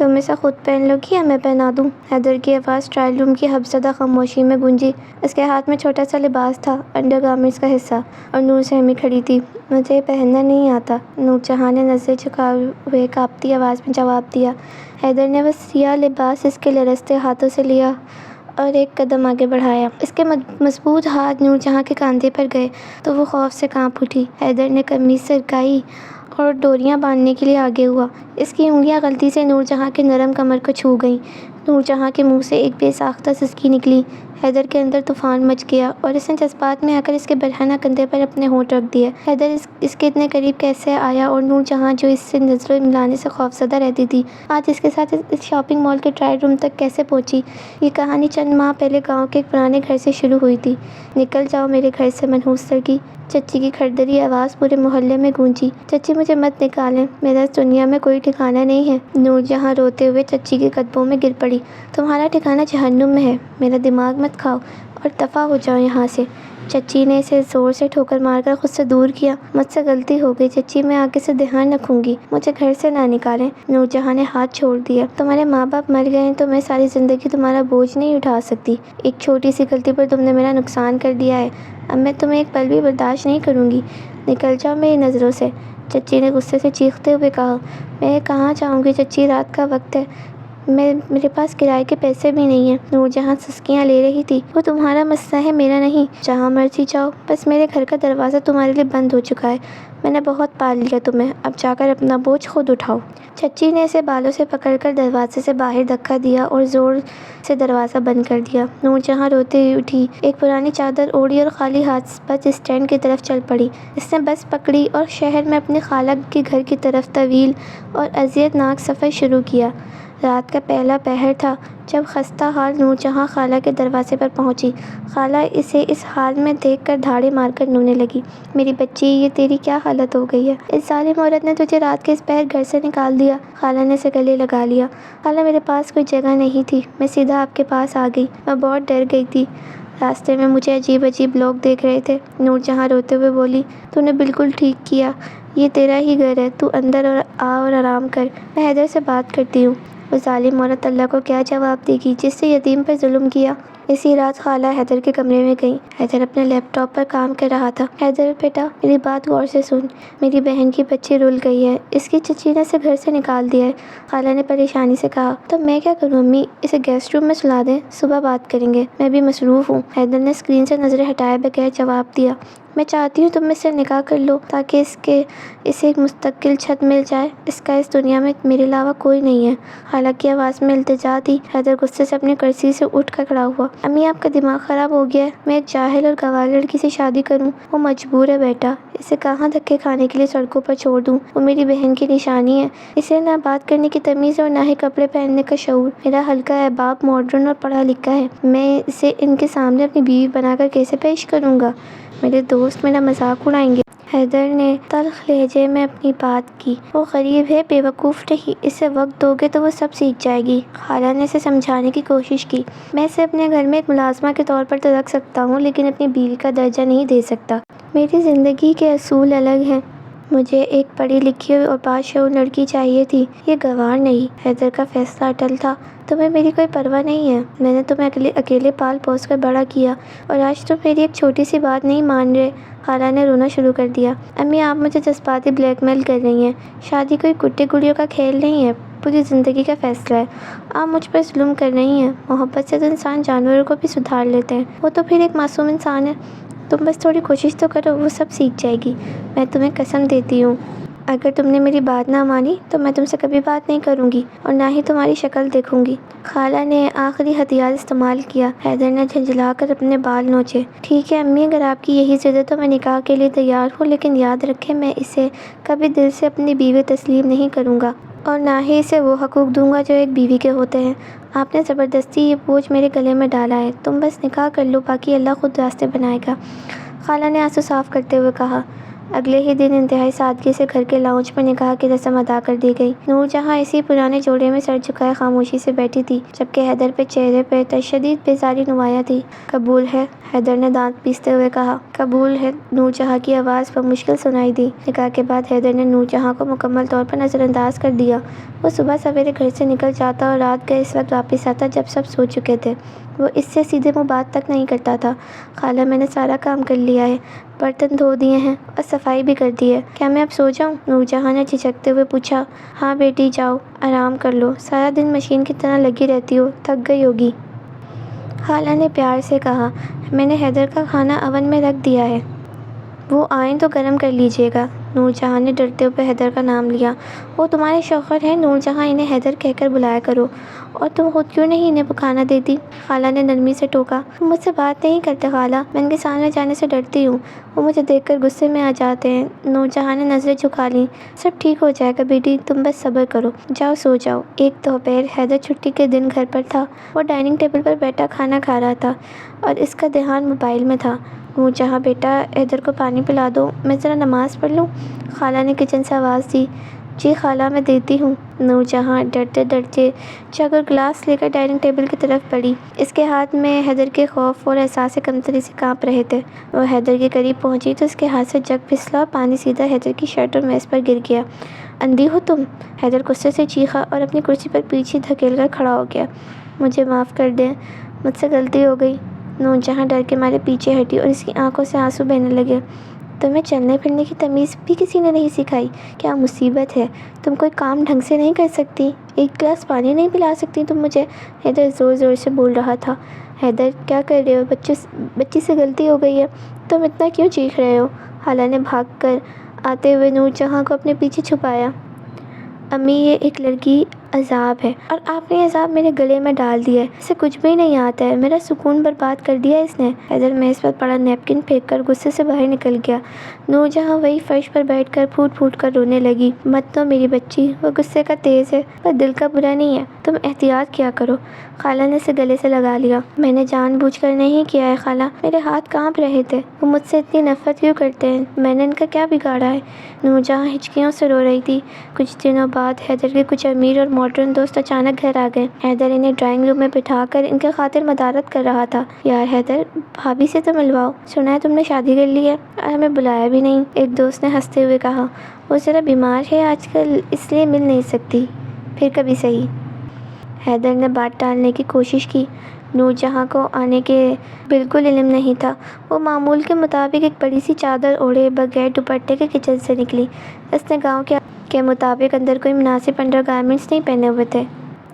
تم اسے خود پہن لو گی یا میں پہنا دوں؟ حیدر کی آواز ٹرائل روم کی حفظدہ خاموشی میں گونجی۔ اس کے ہاتھ میں چھوٹا سا لباس تھا، انڈر گارمنٹس کا حصہ، اور نور سہمی کھڑی تھی۔ مجھے یہ پہننا نہیں آتا، نور جہاں نے نظریں جھکائے ہوئے کانپتی آواز میں جواب دیا۔ حیدر نے وہ سیاہ لباس اس کے لرزتے ہاتھوں سے لیا اور ایک قدم آگے بڑھایا۔ اس کے مضبوط ہاتھ نور جہاں کے کاندھے پر گئے تو وہ خوف سے کانپ اٹھی۔ حیدر نے قمیص سرکائی اور ڈوریاں باندھنے کے لیے آگے ہوا۔ اس کی انگلیاں غلطی سے نور جہاں کے نرم کمر کو چھو گئیں۔ نور جہاں کے منہ سے ایک بے ساختہ سسکی نکلی۔ حیدر کے اندر طوفان مچ گیا اور اس نے جذبات میں آ کر اس کے برہنہ کندھے پر اپنے ہونٹ رکھ دیے۔ حیدر اس کے اتنے قریب کیسے آیا اور نور جہاں جو اس سے نظریں ملانے سے خوفزدہ رہتی تھی، آج اس کے ساتھ اس شاپنگ مال کے ٹرائل روم تک کیسے پہنچی؟ یہ کہانی چند ماہ پہلے گاؤں کے ایک پرانے گھر سے شروع ہوئی تھی۔ نکل جاؤ میرے گھر سے منحوس لڑکی، چچی کی کھردری آواز پورے محلے میں گونجی۔ چچی مجھے مت نکالیں، میرا اس دنیا میں کوئی ٹھکانہ نہیں ہے۔ نور جہاں روتے ہوئے چچی کے قدموں میں گر پڑی۔ تمہارا ٹھکانہ جہنم میں ہے، میرا دماغ مت کھاؤ اور دفع ہو جاؤ یہاں سے۔ چچی نے اسے زور سے ٹھوکر مار کر خود سے دور کیا۔ مجھ سے غلطی ہو گئی چچی، میں آگے سے دھیان رکھوں گی، مجھے گھر سے نہ نکالیں۔ نور جہاں نے ہاتھ چھوڑ دیا۔ تمہارے ماں باپ مر گئے ہیں تو میں ساری زندگی تمہارا بوجھ نہیں اٹھا سکتی۔ ایک چھوٹی سی غلطی پر تم نے میرا نقصان کر دیا ہے، اب میں تمہیں ایک پل بھی برداشت نہیں کروں گی۔ نکل جاؤ میری نظروں سے، چچی نے غصے سے چیختے ہوئے کہا۔ میں کہاں جاؤں گی چچی، رات کا وقت ہے، میرے پاس کرائے کے پیسے بھی نہیں ہیں۔ نور جہاں سسکیاں لے رہی تھی۔ وہ تمہارا مسئلہ ہے، میرا نہیں، جہاں مرضی جاؤ، بس میرے گھر کا دروازہ تمہارے لیے بند ہو چکا ہے۔ میں نے بہت پال لیا تمہیں، اب جا کر اپنا بوجھ خود اٹھاؤ۔ چچی نے اسے بالوں سے پکڑ کر دروازے سے باہر دھکا دیا اور زور سے دروازہ بند کر دیا۔ نور جہاں روتے ہوئے اٹھی، ایک پرانی چادر اوڑھی اور خالی ہاتھ بس اسٹینڈ کی طرف چل پڑی۔ اس نے بس پکڑی اور شہر میں اپنی خالہ کے گھر کی طرف طویل اور اذیت ناک سفر شروع کیا۔ رات کا پہلا پہر تھا جب خستہ حال نور جہاں خالہ کے دروازے پر پہنچی۔ خالہ اسے اس حال میں دیکھ کر دھاڑے مار کر رونے لگی۔ میری بچی، یہ تیری کیا حالت ہو گئی ہے؟ اس ظالم عورت نے تجھے رات کے اس پہر گھر سے نکال دیا۔ خالہ نے اسے گلے لگا لیا۔ خالہ میرے پاس کوئی جگہ نہیں تھی، میں سیدھا آپ کے پاس آ گئی، میں بہت ڈر گئی تھی، راستے میں مجھے عجیب عجیب لوگ دیکھ رہے تھے۔ نور جہاں روتے ہوئے بولی، تو نے بالکل ٹھیک کیا، یہ تیرا ہی گھر ہے، تو اندر آ اور آرام کر، میں حیدر سے بات کرتی ہوں۔ وہ ظالم عورت اللہ کو کیا جواب دے گی جس سے یتیم پر ظلم کیا؟ اسی رات خالہ حیدر کے کمرے میں گئی۔ حیدر اپنے لیپ ٹاپ پر کام کر رہا تھا۔ حیدر بیٹا، میری بات غور سے سن، میری بہن کی بچی رل گئی ہے، اس کی چچی نے اسے گھر سے نکال دیا ہے۔ خالہ نے پریشانی سے کہا۔ تو میں کیا کروں امی، اسے گیسٹ روم میں سلا دیں، صبح بات کریں گے، میں بھی مصروف ہوں۔ حیدر نے اسکرین سے نظریں ہٹائے بغیر جواب دیا۔ میں چاہتی ہوں تم اس سے نکاح کر لو تاکہ اسے ایک مستقل چھت مل جائے، اس کا اس دنیا میں میرے علاوہ کوئی نہیں ہے۔ خالہ کی آواز میں التجا تھی۔ حیدر غصے سے اپنی کرسی سے اٹھ کر کھڑا ہوا۔ امی آپ کا دماغ خراب ہو گیا ہے، میں ایک جاہل اور گنوار لڑکی سے شادی کروں؟ وہ مجبور ہے بیٹا، اسے کہاں دھکے کھانے کے لیے سڑکوں پر چھوڑ دوں؟ وہ میری بہن کی نشانی ہے، اسے نہ بات کرنے کی تمیز اور نہ ہی کپڑے پہننے کا شعور۔ میرا حلقہ احباب ماڈرن اور پڑھا لکھا ہے، میں اسے ان کے سامنے اپنی بیوی بنا کر کیسے پیش کروں گا؟ میرے دوست میرا مذاق اڑائیں گے۔ حیدر نے تلخ لہجے میں اپنی بات کی۔ وہ غریب ہے، بے وقوف نہیں، اسے وقت دو گے تو وہ سب سیکھ جائے گی۔ خالہ نے اسے سمجھانے کی کوشش کی۔ میں اسے اپنے گھر میں ایک ملازمہ کے طور پر تو رکھ سکتا ہوں لیکن اپنی بیوی کا درجہ نہیں دے سکتا۔ میری زندگی کے اصول الگ ہیں، مجھے ایک پڑھی لکھی اور باشعور لڑکی چاہیے تھی، یہ گنوار نہیں۔ حیدر کا فیصلہ اٹل تھا۔ تمہیں میری کوئی پرواہ نہیں ہے، میں نے تمہیں اکیلے پال پوس کر بڑا کیا اور آج تم میری ایک چھوٹی سی بات نہیں مان رہے۔ خالہ نے رونا شروع کر دیا۔ امی آپ مجھے جذباتی بلیک میل کر رہی ہیں، شادی کوئی کٹے گڑیوں کا کھیل نہیں ہے، پوری زندگی کا فیصلہ ہے۔ آپ مجھ پر ظلم کر رہی ہیں، محبت سے تو انسان جانوروں کو بھی سدھار لیتے ہیں، وہ تو پھر ایک معصوم انسان ہے۔ تم بس تھوڑی کوشش تو کرو، وہ سب سیکھ جائے گی، میں تمہیں قسم دیتی ہوں۔ اگر تم نے میری بات نہ مانی تو میں تم سے کبھی بات نہیں کروں گی اور نہ ہی تمہاری شکل دیکھوں گی۔ خالہ نے آخری ہتھیار استعمال کیا۔ حیدر نے جھنجھلا کر اپنے بال نوچے۔ ٹھیک ہے امی، اگر آپ کی یہی ضد ہے تو میں نکاح کے لیے تیار ہوں، لیکن یاد رکھیں میں اسے کبھی دل سے اپنی بیوی تسلیم نہیں کروں گا اور نہ ہی اسے وہ حقوق دوں گا جو ایک بیوی کے ہوتے ہیں۔ آپ نے زبردستی یہ بوجھ میرے گلے میں ڈالا ہے، تم بس نکاح کر لو، باقی اللہ خود راستے بنائے گا۔ خالہ نے آنسو صاف کرتے ہوئے کہا۔ اگلے ہی دن انتہائی سادگی سے گھر کے لاؤنج میں نکاح کی رسم ادا کر دی گئی۔ نور جہاں اسی پرانے جوڑے میں سر جھکائے خاموشی سے بیٹھی تھی، جبکہ حیدر کے چہرے پر تشدد بیزاری نمایاں تھی۔ قبول ہے، حیدر نے دانت پیستے ہوئے کہا۔ قبول ہے، نور جہاں کی آواز بمشکل سنائی دی۔ نکاح کے بعد حیدر نے نور جہاں کو مکمل طور پر نظر انداز کر دیا۔ وہ صبح سویرے گھر سے نکل جاتا اور رات گئے اس وقت واپس آتا جب سب سو چکے تھے۔ وہ اس سے سیدھے منہ بات تک نہیں کرتا تھا۔ خالہ، میں نے سارا کام کر لیا ہے، برتن دھو دیے ہیں اور صفائی بھی کر دی ہے، کیا میں اب سو جاؤں؟ نور جہاں نے جھجکتے ہوئے پوچھا۔ ہاں بیٹی، جاؤ آرام کر لو، سارا دن مشین کی طرح لگی رہتی ہو، تھک گئی ہوگی۔ خالہ نے پیار سے کہا۔ میں نے حیدر کا کھانا اوون میں رکھ دیا ہے، وہ آئیں تو گرم کر لیجیے گا۔ نور جہاں نے ڈرتے ہوئے حیدر کا نام لیا۔ وہ تمہارے شوہر ہیں نور جہاں، انہیں حیدر کہہ کر بلایا کرو۔ اور تم خود کیوں نہیں انہیں کھانا دیتی؟ خالہ نے نرمی سے ٹوکا۔ وہ مجھ سے بات نہیں کرتے خالہ، میں ان کے سامنے جانے سے ڈرتی ہوں، وہ مجھے دیکھ کر غصے میں آ جاتے ہیں۔ نور جہاں نے نظریں جھکا لیں۔ سب ٹھیک ہو جائے گا بیٹی، تم بس صبر کرو، جاؤ سو جاؤ۔ ایک دوپہر حیدر چھٹی کے دن گھر پر تھا۔ وہ ڈائننگ ٹیبل پر بیٹھا کھانا کھا رہا تھا اور اس کا دھیان موبائل میں تھا۔ نور جہاں بیٹا، حیدر کو پانی پلا دو، میں ذرا نماز پڑھ لوں؟ خالہ نے کچن سے آواز دی۔ جی خالہ، میں دیتی ہوں۔ نور جہاں ڈرتے ڈرتے جگ اور گلاس لے کر ڈائننگ ٹیبل کی طرف بڑھی۔ اس کے ہاتھ میں حیدر کے خوف اور احساس کمتری سے کانپ رہے تھے۔ وہ حیدر کے قریب پہنچی تو اس کے ہاتھ سے جگ پھسلا اور پانی سیدھا حیدر کی شرٹ اور میز پر گر گیا۔ اندھی ہو تم؟ حیدر غصے سے چیخا اور اپنی کرسی پر پیچھے دھکیل کر کھڑا ہو گیا۔ مجھے معاف کر دیں، مجھ سے غلطی ہو گئی۔ نور جہاں ڈر کے مارے پیچھے ہٹی اور اس کی آنکھوں سے آنسو بہنے لگے۔ تمہیں چلنے پھرنے کی تمیز بھی کسی نے نہیں سکھائی؟ کیا مصیبت ہے، تم کوئی کام ڈھنگ سے نہیں کر سکتی؟ ایک گلاس پانی نہیں پلا سکتی تم مجھے؟ حیدر زور زور سے بول رہا تھا۔ حیدر، کیا کر رہے ہو؟ بچی سے غلطی ہو گئی ہے، تم اتنا کیوں چیخ رہے ہو؟ خالہ نے بھاگ کر آتے ہوئے نور جہاں کو اپنے پیچھے چھپایا۔ امی، یہ ایک لڑکی عذاب ہے اور آپ نے عذاب میرے گلے میں ڈال دیا ہے، اسے کچھ بھی نہیں آتا ہے، میرا سکون برباد کر دیا اس نے۔ حیدر میز پر پڑا نیپکن پھینک کر غصے سے باہر نکل گیا۔ نور جہاں وہی فرش پر بیٹھ کر پھوٹ پھوٹ کر رونے لگی۔ مت رو میری بچی، وہ غصے کا تیز ہے پر دل کا برا نہیں ہے، تم احتیاط کیا کرو۔ خالہ نے اسے گلے سے لگا لیا۔ میں نے جان بوجھ کر نہیں کیا ہے خالہ، میرے ہاتھ کانپ رہے تھے۔ وہ مجھ سے اتنی نفرت کیوں کرتے ہیں؟ میں نے ان کا کیا بگاڑا ہے؟ نور جہاں ہچکیوں سے رو رہی تھی۔ کچھ دنوں بعد حیدر کے کچھ امیر اور ماڈرن دوست اچانک گھر آ گئے۔ حیدر انہیں ڈرائنگ روم میں بٹھا کر ان کے خاطر مدارت کر رہا تھا۔ یار حیدر، بھابھی سے تو ملواؤ، سنا ہے تم نے شادی کر لی ہے اور ہمیں بلایا بھی نہیں، ایک دوست نے ہنستے ہوئے کہا۔ وہ ذرا بیمار ہے آج کل، اس لیے مل نہیں سکتی، پھر کبھی صحیح۔ حیدر نے بات ٹالنے کی کوشش کی۔ نور جہاں کو آنے کے بالکل علم نہیں تھا۔ وہ معمول کے مطابق ایک بڑی سی چادر اوڑھے بغیر دوپٹے کے کچن سے نکلی۔ اس نے گاؤں کے مطابق اندر کوئی مناسب انڈر گارمنٹس نہیں پہنے ہوئے تھے،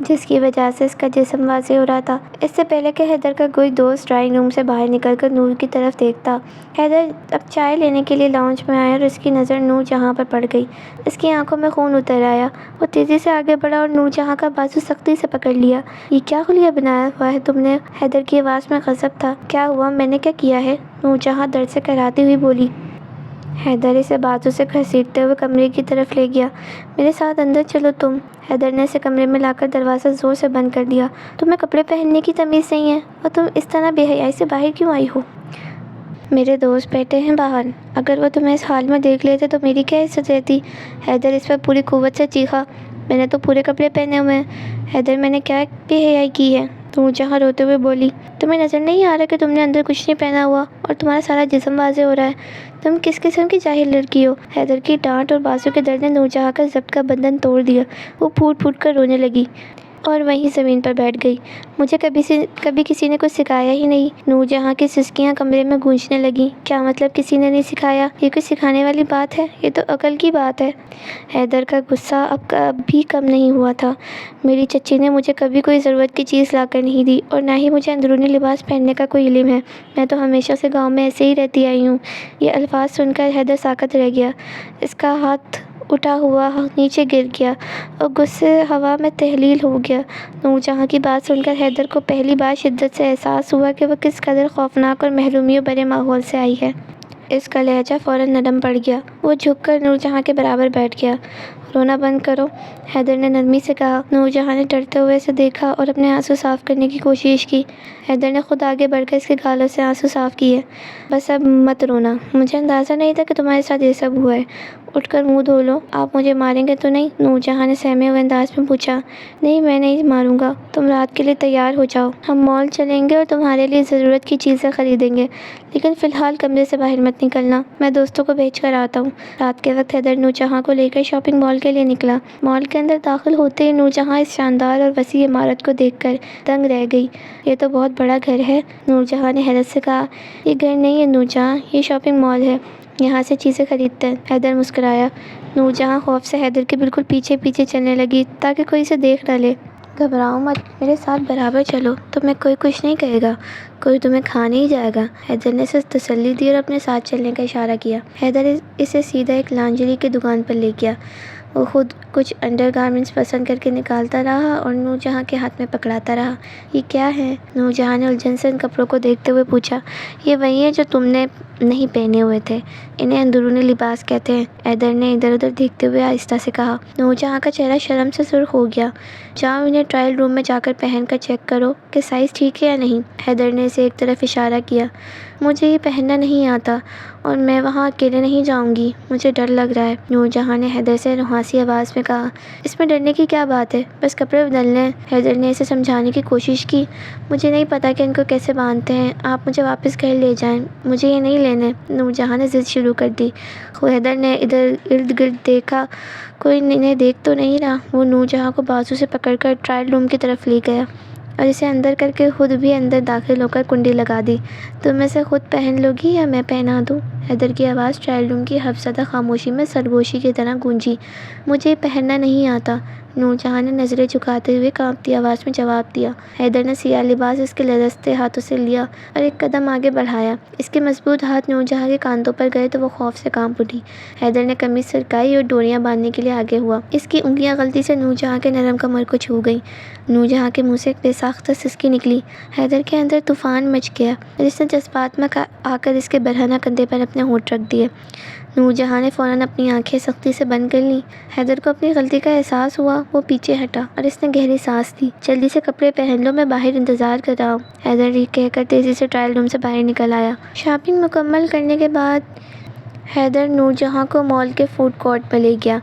جس کی وجہ سے اس کا جسم واضح ہو رہا تھا۔ اس سے پہلے کہ حیدر کا کوئی دوست ڈرائنگ روم سے باہر نکل کر نور کی طرف دیکھتا، حیدر اب چائے لینے کے لیے لاؤنج میں آیا اور اس کی نظر نور جہاں پر پڑ گئی۔ اس کی آنکھوں میں خون اتر آیا۔ وہ تیزی سے آگے بڑھا اور نور جہاں کا بازو سختی سے پکڑ لیا۔ یہ کیا خلیہ بنایا ہوا ہے تم نے؟ حیدر کی آواز میں غضب تھا۔ کیا ہوا؟ میں نے کیا کیا ہے؟ نور جہاں درد سے کراتی ہوئی بولی۔ حیدر اسے بازو سے گھسیٹتے ہوئے کمرے کی طرف لے گیا۔ میرے ساتھ اندر چلو تم۔ حیدر نے اسے کمرے میں لا کر دروازہ زور سے بند کر دیا۔ تمہیں کپڑے پہننے کی تمیز نہیں ہے اور تم اس طرح بے حیائی سے باہر کیوں آئی ہو؟ میرے دوست بیٹھے ہیں باہر، اگر وہ تمہیں اس حال میں دیکھ لیتے تو میری کیا عزت رہتی؟ حیدر اس پر پوری قوت سے چیخا۔ میں نے تو پورے کپڑے پہنے ہوئے ہیں۔ حیدر، میں نے کیا بے حیائی کی ہے؟ نور جہاں روتے ہوئے بولی۔ تمہیں نظر نہیں آ رہا کہ تم نے اندر کچھ نہیں پہنا ہوا اور تمہارا سارا جسم واضح ہو رہا ہے؟ تم کس قسم کی جاہل لڑکی ہو؟ حیدر کی ڈانٹ اور بازو کے درد نے نور جہاں کا ضبط کا بندھن توڑ دیا۔ وہ پھوٹ پھوٹ کر رونے لگی اور وہیں زمین پر بیٹھ گئی۔ مجھے کبھی کسی نے کچھ سکھایا ہی نہیں۔ نور جہاں کی سسکیاں کمرے میں گونجنے لگیں۔ کیا مطلب کسی نے نہیں سکھایا؟ یہ کوئی سکھانے والی بات ہے، یہ تو عقل کی بات ہے۔ حیدر کا غصہ اب کبھی کم نہیں ہوا تھا۔ میری چچی نے مجھے کبھی کوئی ضرورت کی چیز لا کر نہیں دی اور نہ ہی مجھے اندرونی لباس پہننے کا کوئی علم ہے۔ میں تو ہمیشہ سے گاؤں میں ایسے ہی رہتی آئی ہوں۔ یہ الفاظ سن کر حیدر ساکت رہ گیا۔ اس کا ہاتھ اٹھا ہوا نیچے گر گیا اور غصے ہوا میں تحلیل ہو گیا۔ نور جہاں کی بات سن کر حیدر کو پہلی بار شدت سے احساس ہوا کہ وہ کس قدر خوفناک اور محرومیوں بھرے ماحول سے آئی ہے۔ اس کا لہجہ فوراً نرم پڑ گیا۔ وہ جھک کر نور جہاں کے برابر بیٹھ گیا۔ رونا بند کرو، حیدر نے نرمی سے کہا۔ نور جہاں نے ڈرتے ہوئے اسے دیکھا اور اپنے آنسو صاف کرنے کی کوشش کی۔ حیدر نے خود آگے بڑھ کر اس کے گالوں سے آنسو صاف کیے۔ بس اب مت رونا، مجھے اندازہ نہیں تھا کہ تمہارے ساتھ یہ سب ہوا ہے۔ اٹھ کر منہ دھو لو، آپ مجھے ماریں گے تو نہیں؟ نور جہاں نے سہمے ہوئے انداز میں پوچھا۔ نہیں، میں نہیں ماروں گا، تم رات کے لیے تیار ہو جاؤ، ہم مال چلیں گے اور تمہارے لیے ضرورت کی چیزیں خریدیں گے، لیکن فی الحال کمرے سے باہر مت نکلنا، میں دوستوں کو بھیج کر آتا ہوں۔ رات کے وقت حیدر نور جہاں کو لے کر شاپنگ مال کے لیے نکلا۔ مال کے اندر داخل ہوتے ہی نور جہاں اس شاندار اور وسیع عمارت کو دیکھ کر دنگ رہ گئی۔ یہ تو بہت بڑا گھر ہے، نور جہاں نے حیرت سے کہا۔ یہ گھر نہیں ہے نور جہاں، یہ شاپنگ مال ہے، یہاں سے چیزیں خریدتے ہیں، حیدر مسکرایا۔ نور جہاں خوف سے حیدر کے بالکل پیچھے پیچھے چلنے لگی تاکہ کوئی اسے دیکھ نہ لے۔ گھبراؤ مت، میرے ساتھ برابر چلو، تمہیں کوئی کچھ نہیں کہے گا، کوئی تمہیں کھا نہیں جائے گا، حیدر نے اسے تسلی دی اور اپنے ساتھ چلنے کا اشارہ کیا۔ حیدر اسے سیدھا ایک لانجری کی دکان پر لے گیا۔ وہ خود کچھ انڈر گارمنٹس پسند کر کے نکالتا رہا اور نور جہاں کے ہاتھ میں پکڑاتا رہا۔ یہ کیا ہے؟ نور جہاں نے الجھن سے ان کپڑوں کو دیکھتے ہوئے پوچھا۔ یہ وہی ہے جو تم نے نہیں پہنے ہوئے تھے، انہیں اندرونی لباس کہتے ہیں، حیدر نے ادھر ادھر دیکھتے ہوئے آہستہ سے کہا۔ نور جہاں کا چہرہ شرم سے سرخ ہو گیا۔ جاؤ انہیں ٹرائل روم میں جا کر پہن کر چیک کرو کہ سائز ٹھیک ہے یا نہیں، حیدر نے اسے ایک طرف اشارہ کیا۔ مجھے یہ پہننا نہیں آتا اور میں وہاں اکیلے نہیں جاؤں گی، مجھے ڈر لگ رہا ہے، نور جہاں نے حیدر سے نحاسی آواز میں کہا۔ اس میں ڈرنے کی کیا بات ہے، بس کپڑے بدلنے ہیں، حیدر نے اسے سمجھانے کی کوشش کی۔ مجھے نہیں پتا کہ ان کو کیسے باندھتے ہیں، آپ مجھے واپس گھر لے جائیں، مجھے یہ نہیں لینے، نور جہاں نے ضد شروع کر دی۔ حیدر نے ادھر ارد گرد دیکھا، کوئی انہیں دیکھ تو نہیں رہا۔ وہ نور جہاں کو بازو سے پکڑ کر ٹرائل روم کی طرف لے گیا اور اسے اندر کر کے خود بھی اندر داخل ہو کر کنڈی لگا دی۔ تم اسے خود پہن لو گی یا میں پہنا دوں؟ حیدر کی آواز ٹرائل روم کی حفظدہ خاموشی میں سرگوشی کی طرح گونجی۔ مجھے پہننا نہیں آتا، نور جہاں نے نظریں جھکاتے ہوئے کانپتی آواز میں جواب دیا۔ حیدر نے سیاہ لباس اس کے لرزتے ہاتھوں سے لیا اور ایک قدم آگے بڑھایا۔ اس کے مضبوط ہاتھ نور جہاں کے کاندھوں پر گئے تو وہ خوف سے کانپ اٹھی۔ حیدر نے قمیص سرکائی اور ڈوریاں باندھنے کے لیے آگے ہوا۔ اس کی انگلیاں غلطی سے نور جہاں کے نرم کمر کو چھو گئیں۔ نور جہاں کے منہ سے ایک بے ساختہ سسکی نکلی۔ حیدر کے اندر طوفان مچ گیا اور اس نے جذبات میں آ کر اس کے برہنہ کندھے پر اپنے ہونٹ رکھ دیے۔ نور جہاں نے فوراً اپنی آنکھیں سختی سے بند کر لیں۔ حیدر کو اپنی غلطی کا احساس ہوا، وہ پیچھے ہٹا اور اس نے گہری سانس لی۔ جلدی سے کپڑے پہن لو، میں باہر انتظار کر رہا ہوں، حیدر کہہ کر تیزی سے ٹرائل روم سے باہر نکل آیا۔ شاپنگ مکمل کرنے کے بعد حیدر نور جہاں کو مال کے فوڈ کورٹ میں لے گیا۔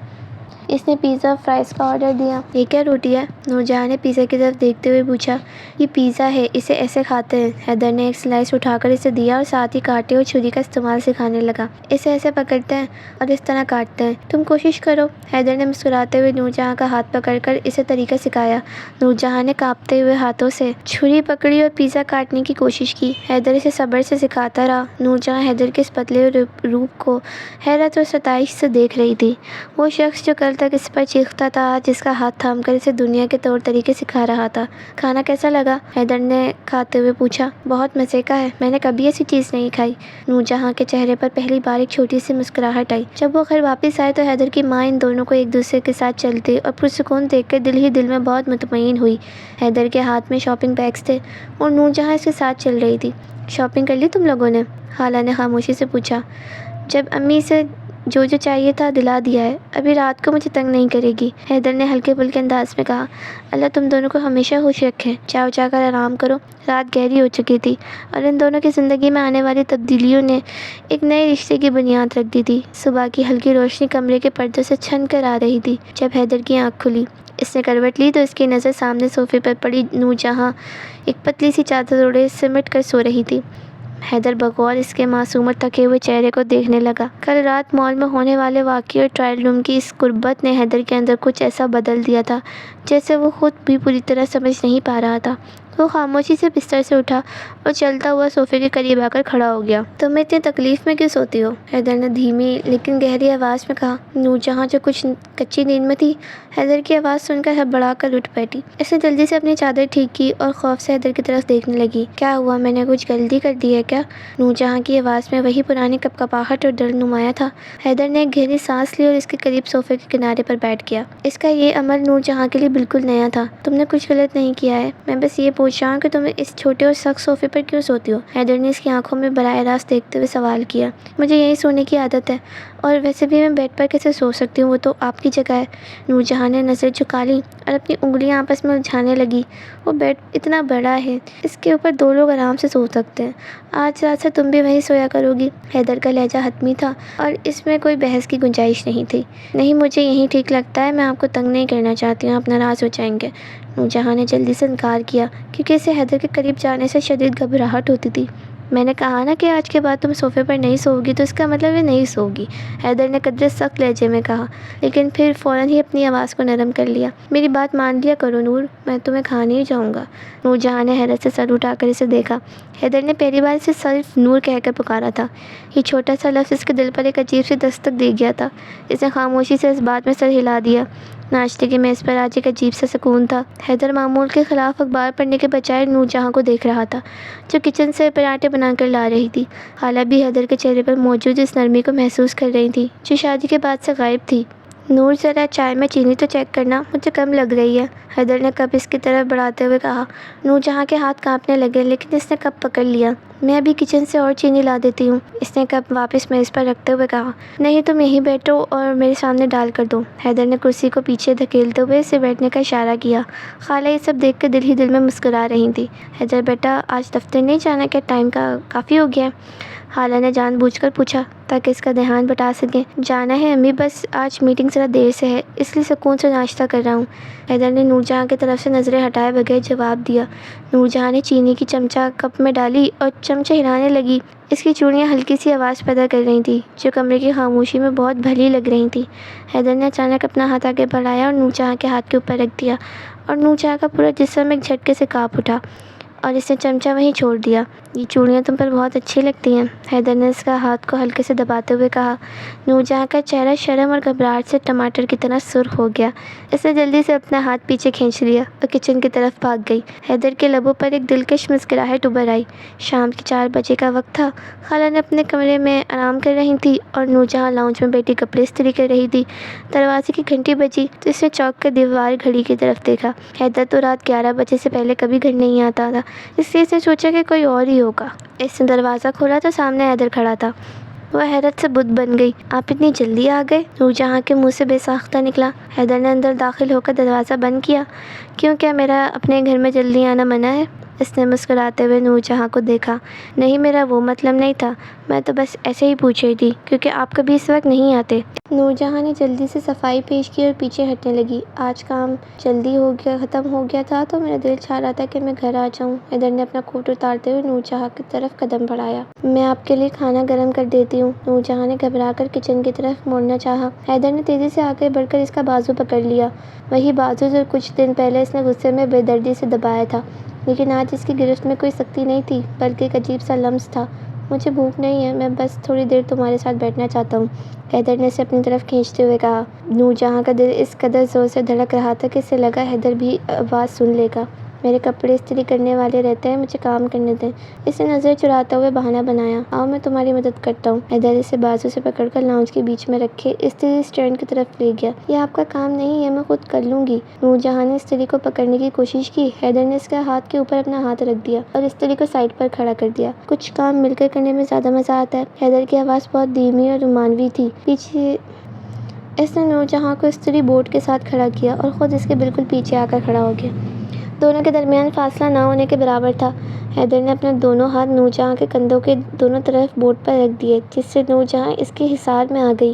اس نے پیزا فرائز کا آرڈر دیا۔ یہ کیا روٹی ہے؟ نور جہاں نے پیزا کی طرف دیکھتے ہوئے پوچھا۔ یہ پیزا ہے، اسے ایسے کھاتے ہیں، حیدر نے ایک سلائس اٹھا کر اسے دیا اور ساتھ ہی کانٹے اور چھری کا استعمال سکھانے لگا۔ اسے ایسے پکڑتے ہیں اور اس طرح کاٹتے ہیں، تم کوشش کرو، حیدر نے مسکراتے ہوئے نور جہاں کا ہاتھ پکڑ کر اسے طریقہ سکھایا۔ نور جہاں نے کانپتے ہوئے ہاتھوں سے چھری پکڑی اور پیزا کاٹنے کی کوشش کی۔ حیدر اسے صبر سے سکھاتا رہا۔ نور جہاں حیدر کے اس پتلے روپ کو حیرت اور ستائش سے دیکھ رہی تھی۔ وہ شخص جو کل تک اس پر چیختا تھا، جس کا ہاتھ تھام کر اسے دنیا کے طور طریقے سکھا رہا تھا۔ کھانا کیسا لگا؟ حیدر نے کھاتے ہوئے پوچھا۔ بہت مزے کا ہے، میں نے کبھی ایسی چیز نہیں کھائی۔ نور جہاں کے چہرے پر پہلی بار ایک چھوٹی سی مسکراہٹ آئی۔ جب وہ گھر واپس آئے تو حیدر کی ماں ان دونوں کو ایک دوسرے کے ساتھ چلتے اور پرسکون دیکھ کر دل ہی دل میں بہت مطمئن ہوئی۔ حیدر کے ہاتھ میں شاپنگ بیگز تھے اور نور جہاں اس کے ساتھ چل رہی تھی۔ شاپنگ کر لی تم لوگوں نے؟ خالہ نے خاموشی سے پوچھا۔ جب امی سے جو چاہیے تھا دلا دیا ہے، ابھی رات کو مجھے تنگ نہیں کرے گی، حیدر نے ہلکے پھلکے انداز میں کہا۔ اللہ تم دونوں کو ہمیشہ خوش رکھے، جاؤ جا کر آرام کرو، رات گہری ہو چکی تھی اور ان دونوں کی زندگی میں آنے والی تبدیلیوں نے ایک نئے رشتے کی بنیاد رکھ دی تھی۔ صبح کی ہلکی روشنی کمرے کے پردوں سے چھن کر آ رہی تھی۔ جب حیدر کی آنکھ کھلی، اس نے کروٹ لی تو اس کی نظر سامنے صوفے پر پڑی نور جہاں ایک پتلی سی چادر اوڑھے سمٹ کر سو رہی تھی۔ حیدر بغور اس کے معصوم اور تھکے ہوئے چہرے کو دیکھنے لگا۔ کل رات مال میں ہونے والے واقعے اور ٹرائل روم کی اس قربت نے حیدر کے اندر کچھ ایسا بدل دیا تھا جیسے وہ خود بھی پوری طرح سمجھ نہیں پا رہا تھا۔ وہ خاموشی سے بستر سے اٹھا اور چلتا ہوا صوفے کے قریب آ کر کھڑا ہو گیا۔ تم اتنی تکلیف میں کیوں سوتی ہو؟ حیدر نے دھیمی لیکن گہری آواز میں کہا۔ نور جہاں جو کچھ کچی نیند میں تھی، حیدر کی آواز سن کر ہڑبڑا کر اٹھ بیٹھی۔ اس نے جلدی سے اپنی چادر ٹھیک کی اور خوف سے حیدر کی طرف دیکھنے لگی۔ کیا ہوا، میں نے کچھ غلطی کر دی ہے کیا؟ نور جہاں کی آواز میں وہی پرانی کپکپاہٹ اور ڈر نمایاں تھا۔ حیدر نے ایک گہری سانس لی اور اس کے قریب صوفے کے کنارے پر بیٹھ گیا۔ اس کا یہ عمل نور جہاں کے لیے بالکل نیا تھا۔ تم نے کچھ غلط نہیں کیا ہے، میں بس یہ پوچھ رہا ہوں کہ تم اس چھوٹے اور سخت صوفے پر کیوں سوتی ہو؟ حیدر نے اس کی آنکھوں میں براہ راست دیکھتے ہوئے سوال کیا۔ مجھے یہیں سونے کی عادت ہے، اور ویسے بھی میں بیڈ پر کیسے سو سکتی ہوں؟ وہ تو آپ کی جگہ ہے۔ نور جہاں نے نظر جھکا لی اور اپنی انگلیاں آپس میں الجھانے لگی۔ وہ بیڈ اتنا بڑا ہے، اس کے اوپر 2 لوگ آرام سے سو سکتے ہیں۔ آج رات سے تم بھی وہیں سویا کرو گی۔ حیدر کا لہجہ حتمی تھا اور اس میں کوئی بحث کی گنجائش نہیں تھی۔ نہیں، مجھے یہیں ٹھیک لگتا ہے، میں آپ کو تنگ نہیں کرنا چاہتی ہوں، آپ ناراض ہو جائیں گے۔ نور جہاں نے جلدی سے انکار کیا کیونکہ اسے حیدر کے قریب جانے سے شدید گھبراہٹ ہوتی تھی۔ میں نے کہا نا کہ آج کے بعد تم صوفے پر نہیں سوؤ گی، تو اس کا مطلب ہے نہیں سوؤ گی، حیدر نے قدرے سخت لہجے میں کہا، لیکن پھر فوراً ہی اپنی آواز کو نرم کر لیا۔ میری بات مان لیا کرو نور، میں تمہیں کھا نہیں جاؤں گا۔ نور جہاں نے حیرت سے سر اٹھا کر اسے دیکھا۔ حیدر نے پہلی بار اسے صرف نور کہہ کر پکارا تھا۔ یہ چھوٹا سا لفظ اس کے دل پر ایک عجیب سی دستک دے گیا تھا۔ اس نے خاموشی سے اس بات میں سر ہلا دیا۔ ناشتے کی میز پر آج ایک عجیب سا سکون تھا۔ حیدر معمول کے خلاف اخبار پڑھنے کے بجائے نور جہاں کو دیکھ رہا تھا، جو کچن سے پراٹھے بنا کر لا رہی تھی۔ خالہ بھی حیدر کے چہرے پر موجود اس نرمی کو محسوس کر رہی تھی جو شادی کے بعد سے غائب تھی۔ نور، ذرا چائے میں چینی تو چیک کرنا، مجھے کم لگ رہی ہے، حیدر نے کپ اس کی طرف بڑھاتے ہوئے کہا۔ نور جہاں کے ہاتھ کانپنے لگے، لیکن اس نے کپ پکڑ لیا۔ میں ابھی کچن سے اور چینی لا دیتی ہوں، اس نے کپ واپس میز پر رکھتے ہوئے کہا۔ نہیں، تم یہیں بیٹھو اور میرے سامنے ڈال کر دو، حیدر نے کرسی کو پیچھے دھکیلتے ہوئے اسے بیٹھنے کا اشارہ کیا۔ خالہ یہ سب دیکھ کر دل ہی دل میں مسکرا رہی تھی۔ حیدر بیٹا، آج دفتر نہیں جانا کیا؟ ٹائم کا کافی ہو گیا ہے، خالہ نے جان بوجھ کر پوچھا تاکہ اس کا دھیان بٹا سکیں۔ جانا ہے امی، بس آج میٹنگ ذرا دیر سے ہے، اس لیے سکون سے ناشتہ کر رہا ہوں، حیدر نے نور جہاں کی طرف سے نظریں ہٹائے بغیر جواب دیا۔ نور جہاں نے چینی کی چمچہ کپ میں ڈالی اور چمچہ ہلانے لگی۔ اس کی چوڑیاں ہلکی سی آواز پیدا کر رہی تھیں جو کمرے کی خاموشی میں بہت بھلی لگ رہی تھیں۔ حیدر نے اچانک اپنا ہاتھ آگے بڑھایا اور نور جہاں کے ہاتھ کے اوپر رکھ دیا، اور نور جہاں کا پورا جسم ایک جھٹکے سے کانپ اٹھا اور اس نے چمچہ وہیں چھوڑ دیا۔ یہ چوڑیاں تم پر بہت اچھی لگتی ہیں، حیدر نے اس کا ہاتھ کو ہلکے سے دباتے ہوئے کہا۔ نور جہاں کا چہرہ شرم اور گھبراہٹ سے ٹماٹر کی طرح سرخ ہو گیا۔ اس نے جلدی سے اپنا ہاتھ پیچھے کھینچ لیا اور کچن کی طرف بھاگ گئی۔ حیدر کے لبوں پر ایک دلکش مسکراہٹ ابھر آئی۔ شام کے 4 بجے کا وقت تھا۔ خالہ نے اپنے کمرے میں آرام کر رہی تھی اور نور جہاں لاؤنج میں بیٹھی کپڑے استری کر رہی تھی۔ دروازے کی گھنٹی بجی تو اس نے چونک کر دیوار گھڑی کی طرف دیکھا۔ حیدر تو رات 11 بجے سے پہلے کبھی گھر نہیں آتا تھا، اس لیے اس نے سوچا کہ کوئی اور ہی ہوگا۔ اس نے دروازہ کھولا تو سامنے حیدر کھڑا تھا۔ وہ حیرت سے بت بن گئی۔ آپ اتنی جلدی آ گئے؟ نور جہاں کے منہ سے بے ساختہ نکلا۔ حیدر نے اندر داخل ہو کر دروازہ بند کیا۔ کیوں، کیا میرا اپنے گھر میں جلدی آنا منع ہے؟ اس نے مسکراتے ہوئے نور جہاں کو دیکھا۔ نہیں، میرا وہ مطلب نہیں تھا، میں تو بس ایسے ہی پوچھ رہی تھی کیونکہ آپ کبھی اس وقت نہیں آتے۔ نور جہاں نے جلدی سے صفائی پیش کی اور پیچھے ہٹنے لگی۔ آج کام جلدی ختم ہو گیا تھا تو میرا دل چاہ رہا تھا کہ میں گھر آ جاؤں۔ حیدر نے اپنا کوٹ اتارتے ہوئے نور جہاں کی طرف قدم بڑھایا۔ میں آپ کے لیے کھانا گرم کر دیتی ہوں۔ نور جہاں نے گھبرا کر کچن کی طرف موڑنا چاہا۔ حیدر نے تیزی سے آگے بڑھ کر اس کا بازو پکڑ لیا، وہی بازو جو کچھ دن پہلے اس نے غصے میں بے دردی سے دبایا تھا، لیکن آج اس کی گرفت میں کوئی سختی نہیں تھی بلکہ ایک عجیب سا لمس تھا۔ مجھے بھوک نہیں ہے، میں بس تھوڑی دیر تمہارے ساتھ بیٹھنا چاہتا ہوں، حیدر نے اسے اپنی طرف کھینچتے ہوئے کہا۔ نور جہاں کا دل اس قدر زور سے دھڑک رہا تھا کہ اسے لگا حیدر بھی آواز سن لے گا۔ میرے کپڑے استری کرنے والے رہتے ہیں، مجھے کام کرنے دیں، اس نے نظر چراتے ہوئے بہانہ بنایا۔ آؤ میں تمہاری مدد کرتا ہوں۔ حیدر اسے بازو سے پکڑ کر لاؤنج کے بیچ میں رکھے استری اسٹینڈ کی طرف لے گیا۔ یہ آپ کا کام نہیں ہے، میں خود کر لوں گی۔ نور جہاں نے استری کو پکڑنے کی کوشش کی۔ حیدر نے اس کے ہاتھ کے اوپر اپنا ہاتھ رکھ دیا اور استری کو سائڈ پر کھڑا کر دیا۔ کچھ کام مل کر کرنے میں زیادہ مزہ آتا ہے، حیدر کی آواز بہت دھیمی اور رومانوی تھی۔ پیچھے اس نے نور جہاں کو استری بورڈ کے ساتھ کھڑا کیا اور خود اس کے بالکل پیچھے آ کر کھڑا ہو گیا۔ دونوں کے درمیان فاصلہ نہ ہونے کے برابر تھا۔ حیدر نے اپنے دونوں ہاتھ نور جہاں کے کندھوں کے دونوں طرف بورڈ پر رکھ دیے، جس سے نور جہاں اس کے حصار میں آ گئی۔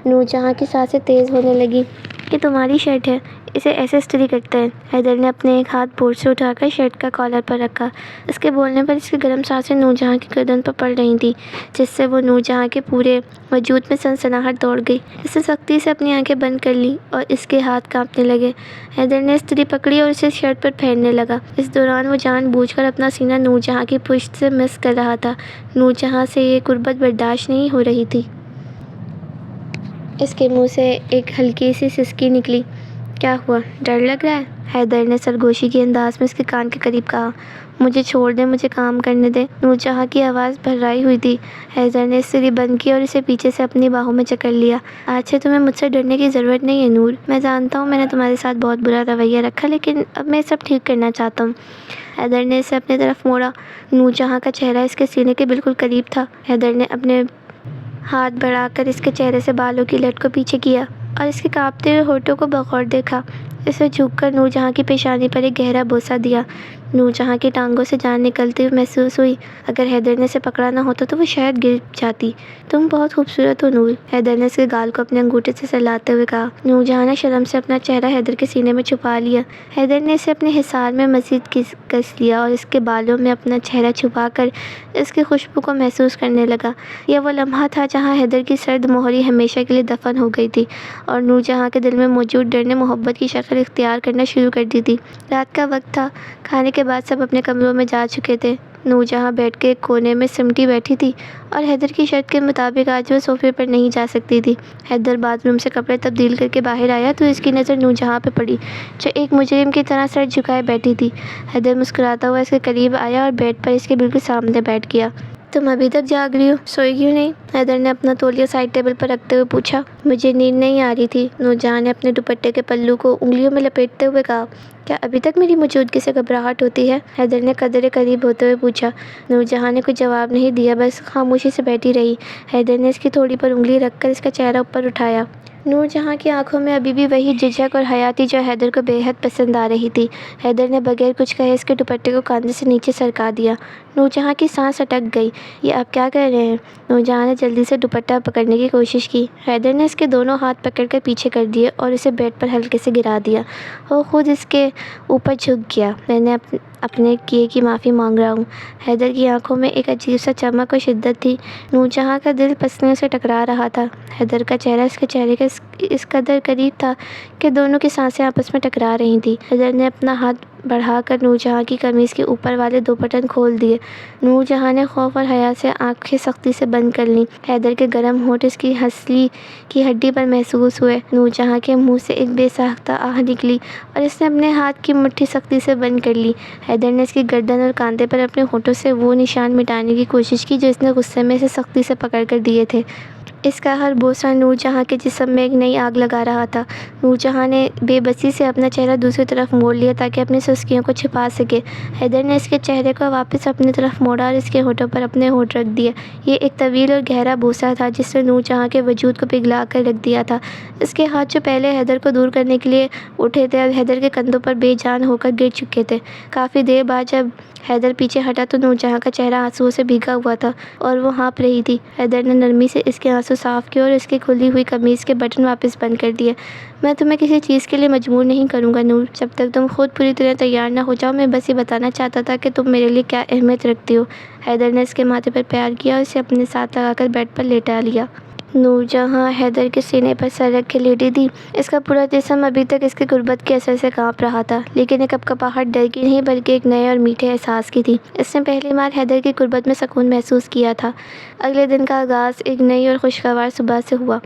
نور جہاں کی سانسیں تیز ہونے لگی۔ یہ تمہاری شرٹ ہے، اسے ایسے استری کرتے ہیں۔ حیدر نے اپنے ایک ہاتھ بورڈ سے اٹھا کر شرٹ کا کالر پر رکھا۔ اس کے بولنے پر اس کی گرم سانسیں نور جہاں کی گردن پر پڑ رہی تھیں، جس سے وہ نور جہاں کے پورے وجود میں سنسناہٹ دوڑ گئی۔ اس نے سختی سے اپنی آنکھیں بند کر لیں اور اس کے ہاتھ کانپنے لگے۔ حیدر نے استری پکڑی اور اسے شرٹ پر پھیرنے لگا۔ اس دوران وہ جان بوجھ کر اپنا سینہ نور جہاں کی پشت سے مس کر رہا تھا۔ نور جہاں سے یہ قربت برداشت نہیں ہو رہی تھی۔ اس کے منہ سے ایک ہلکی سی سسکی نکلی۔ کیا ہوا، ڈر لگ رہا ہے؟ حیدر نے سرگوشی کے انداز میں اس کے کان کے قریب کہا۔ مجھے چھوڑ دیں، مجھے کام کرنے دیں۔ نور جہاں کی آواز بھررائی ہوئی تھی۔ حیدر نے سری بند کی اور اسے پیچھے سے اپنی باہوں میں جکڑ لیا۔ آج سے تمہیں مجھ سے ڈرنے کی ضرورت نہیں ہے نور۔ میں جانتا ہوں میں نے تمہارے ساتھ بہت برا رویہ رکھا، لیکن اب میں سب ٹھیک کرنا چاہتا ہوں۔ حیدر نے اسے اپنی طرف موڑا۔ نور جہاں کا چہرہ اس کے سینے کے بالکل قریب تھا۔ حیدر نے اپنے ہاتھ بڑھا کر اس کے چہرے سے بالوں کی لٹ کو پیچھے کیا اور اس کے کانپتے ہوئے ہونٹوں کو بغور دیکھا۔ اسے جھک کر نور جہاں کی پیشانی پر ایک گہرا بوسہ دیا۔ نور جہاں کی ٹانگوں سے جان نکلتی ہوئی محسوس ہوئی۔ اگر حیدر نے اسے پکڑا نہ ہوتا تو وہ شاید گر جاتی۔ تم بہت خوبصورت ہو نور، حیدر نے اس کے گال کو اپنے انگوٹھے سے سہلاتے ہوئے کہا۔ نور جہاں نے شرم سے اپنا چہرہ حیدر کے سینے میں چھپا لیا۔ حیدر نے اسے اپنے حصار میں مزید کس لیا اور اس کے بالوں میں اپنا چہرہ چھپا کر اس کی خوشبو کو محسوس کرنے لگا۔ یہ وہ لمحہ تھا جہاں حیدر کی سرد مہری ہمیشہ کے لیے دفن ہو گئی تھی اور نور جہاں کے دل میں موجود ڈر نے محبت کی شکل اختیار کرنا شروع کر دی تھی۔ رات کا وقت تھا۔ کھانے کے بعد سب اپنے کمروں میں جا چکے تھے۔ نور جہاں بیٹھ کے ایک کونے میں سمٹی بیٹھی تھی اور حیدر کی شرط کے مطابق آج وہ صوفے پر نہیں جا سکتی تھی۔ حیدر باتھ روم سے کپڑے تبدیل کر کے باہر آیا تو اس کی نظر نور جہاں پہ پڑی، جو ایک مجرم کی طرح سر جھکائے بیٹھی تھی۔ حیدر مسکراتا ہوا اس کے قریب آیا اور بیڈ پر اس کے بالکل سامنے بیٹھ گیا۔ تم ابھی تک جاگ رہی ہو، سوئی کیوں نہیں؟ حیدر نے اپنا تولیہ سائڈ ٹیبل پر رکھتے ہوئے پوچھا۔ مجھے نیند نہیں آ رہی تھی، نور جہاں نے اپنے دوپٹے کے پلو کو انگلیوں میں لپیٹتے ہوئے کہا۔ کیا ابھی تک میری موجودگی سے گھبراہٹ ہوتی ہے؟ حیدر نے قدرے قریب ہوتے ہوئے پوچھا۔ نور جہاں نے کوئی جواب نہیں دیا، بس خاموشی سے بیٹھی رہی۔ حیدر نے اس کی تھوڑی پر انگلی رکھ کر اس کا چہرہ اوپر اٹھایا۔ نور جہاں کی آنکھوں میں ابھی بھی وہی جھجک اور حیا تھی جو حیدر کو بے حد پسند آ رہی تھی۔ حیدر نے بغیر کچھ کہے اس کے دوپٹے کو کاندھے سے نیچے سرکا دیا۔ نور جہاں کی سانس اٹک گئی۔ یہ آپ کیا کر رہے ہیں؟ نور جہاں نے جلدی سے دوپٹہ پکڑنے کی کوشش کی۔ حیدر نے اس کے دونوں ہاتھ پکڑ کر پیچھے کر دیے اور اسے بیڈ پر ہلکے سے گرا دیا۔ وہ خود اس کے اوپر جھک گیا۔ میں نے اپنے کیے کی معافی مانگ رہا ہوں۔ حیدر کی آنکھوں میں ایک عجیب سا چمک اور شدت تھی۔ نور جہاں کا دل پسلیوں سے ٹکرا رہا تھا۔ حیدر کا چہرہ اس کے چہرے کے اس قدر قریب تھا کہ دونوں کی سانسیں آپس میں ٹکرا رہی تھیں۔ حیدر نے اپنا ہاتھ بڑھا کر نور جہاں کی قمیض کے اوپر والے 2 بٹن کھول دیے۔ نور جہاں نے خوف اور حیا سے آنکھیں سختی سے بند کر لیں۔ حیدر کے گرم ہونٹ اس کی ہنسلی کی ہڈی پر محسوس ہوئے۔ نور جہاں کے منہ سے ایک بے ساختہ آہ نکلی اور اس نے اپنے ہاتھ کی مٹھی سختی سے بند کر لی۔ حیدر نے اس کی گردن اور کاندھے پر اپنے ہونٹوں سے وہ نشان مٹانے کی کوشش کی جو اس نے غصے میں اسے سختی سے پکڑ کر دیے تھے۔ اس کا ہر بوسہ نور جہاں کے جسم میں ایک نئی آگ لگا رہا تھا۔ نور جہاں نے بے بسی سے اپنا چہرہ دوسری طرف موڑ لیا تاکہ اپنی سستیوں کو چھپا سکے۔ حیدر نے اس کے چہرے کو واپس اپنی طرف موڑا اور اس کے ہونٹوں پر اپنے ہونٹ رکھ دیے۔ یہ ایک طویل اور گہرا بوسہ تھا جس نے نور جہاں کے وجود کو پگھلا کر رکھ دیا تھا۔ اس کے ہاتھ جو پہلے حیدر کو دور کرنے کے لیے اٹھے تھے اب حیدر کے کندھوں پر بے جان ہو کر گر چکے تھے۔ کافی دیر بعد جب حیدر پیچھے ہٹا تو نور جہاں کا چہرہ آنسوؤں سے بھیگا ہوا تھا اور وہ ہانپ رہی تھی۔ حیدر نے نرمی سے اس کے آنسو صاف کیے اور اس کی کھلی ہوئی قمیض کے بٹن واپس بند کر دیے۔ میں تمہیں کسی چیز کے لیے مجبور نہیں کروں گا نور، جب تک تم خود پوری طرح تیار نہ ہو جاؤ۔ میں بس یہ بتانا چاہتا تھا کہ تم میرے لیے کیا اہمیت رکھتی ہو۔ حیدر نے اس کے ماتھے پر پیار کیا اور اسے اپنے ساتھ لگا کر بیڈ پر لیٹا لیا۔ نور جہاں حیدر کے سینے پر سر رکھ کے لیٹی تھی۔ اس کا پورا جسم ابھی تک اس کے غربت کے اثر سے کانپ رہا تھا، لیکن ایک کپکپاہٹ ڈر کی نہیں بلکہ ایک نئے اور میٹھے احساس کی تھی۔ اس نے پہلی بار حیدر کی غربت میں سکون محسوس کیا تھا۔ اگلے دن کا آغاز ایک نئی اور خوشگوار صبح سے ہوا۔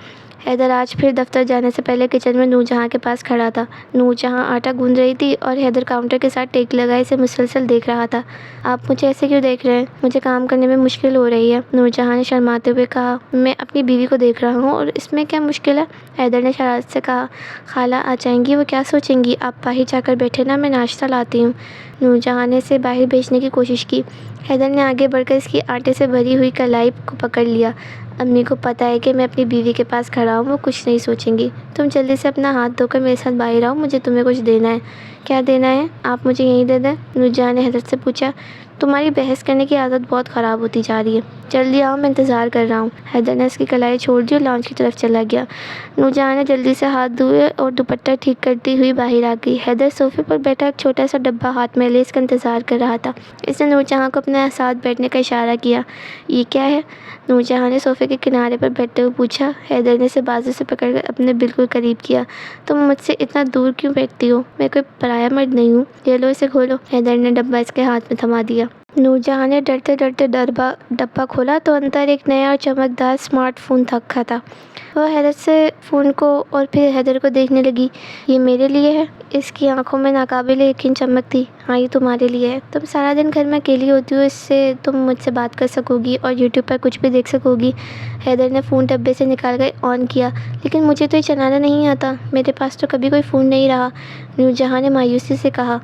حیدر آج پھر دفتر جانے سے پہلے کچن میں نور جہاں کے پاس کھڑا تھا۔ نور جہاں آٹا گوندھ رہی تھی اور حیدر کاؤنٹر کے ساتھ ٹیک لگائے اسے مسلسل دیکھ رہا تھا۔ آپ مجھے ایسے کیوں دیکھ رہے ہیں؟ مجھے کام کرنے میں مشکل ہو رہی ہے، نور جہاں نے شرماتے ہوئے کہا۔ میں اپنی بیوی کو دیکھ رہا ہوں اور اس میں کیا مشکل ہے؟ حیدر نے شرارت سے کہا۔ خالہ آ جائیں گی، وہ کیا سوچیں گی؟ آپ باہر جا کر بیٹھے نا، میں ناشتہ لاتی ہوں۔ نور جہاں نے اسے باہر بھیجنے کی کوشش کی۔ حیدر نے آگے بڑھ کر اس کی آٹے سے بھری ہوئی کلائی کو پکڑ لیا۔ امی کو پتہ ہے کہ میں اپنی بیوی کے پاس کھڑا ہوں، وہ کچھ نہیں سوچیں گی۔ تم جلدی سے اپنا ہاتھ دھو کر میرے ساتھ باہر آؤ، مجھے تمہیں کچھ دینا ہے۔ کیا دینا ہے؟ آپ مجھے یہیں دے دیں، نور جہاں نے حیدر سے پوچھا۔ تمہاری بحث کرنے کی عادت بہت خراب ہوتی جا رہی ہے، جلدی آؤ، میں انتظار کر رہا ہوں۔ حیدر نے اس کی کلائی چھوڑ دی اور لاؤنج کی طرف چلا گیا۔ نور جہاں نے جلدی سے ہاتھ دھوئے اور دوپٹہ ٹھیک کرتی ہوئی باہر آ گئی۔ حیدر صوفے پر بیٹھا ایک چھوٹا سا ڈبہ ہاتھ میں لے اس کا انتظار کر رہا تھا۔ اس نے نور جہاں کو اپنے ساتھ بیٹھنے کا اشارہ کیا۔ یہ کیا ہے؟ نور جہاں نے صوفے کے کنارے پر بیٹھتے ہوئے پوچھا۔ حیدر نے اسے بازو سے پکڑ کر اپنے بالکل قریب کیا۔ تم مجھ سے اتنا دور کیوں بیٹھتی ہو؟ میں کوئی پرایا مرد نہیں ہوں۔ یہ لو، اسے کھولو۔ حیدر نے ڈبہ اس کے ہاتھ میں تھما دیا۔ نورجہاں نے ڈرتے ڈرتے ڈبہ کھولا تو اندر ایک نیا اور چمکدار اسمارٹ فون رکھا تھا۔ وہ حیرت سے فون کو اور پھر حیدر کو دیکھنے لگی۔ یہ میرے لیے ہے؟ اس کی آنکھوں میں ناقابل یقین چمک تھی۔ ہاں، یہ تمہارے لیے ہے۔ تم سارا دن گھر میں اکیلی ہوتی ہو، اس سے تم مجھ سے بات کر سکو گی اور یوٹیوب پر کچھ بھی دیکھ سکو گی۔ حیدر نے فون ڈبے سے نکال کر آن کیا۔ لیکن مجھے تو یہ چلانا نہیں آتا، میرے پاس تو کبھی کوئی فون نہیں رہا، نورجہاں نے مایوسی سے کہا۔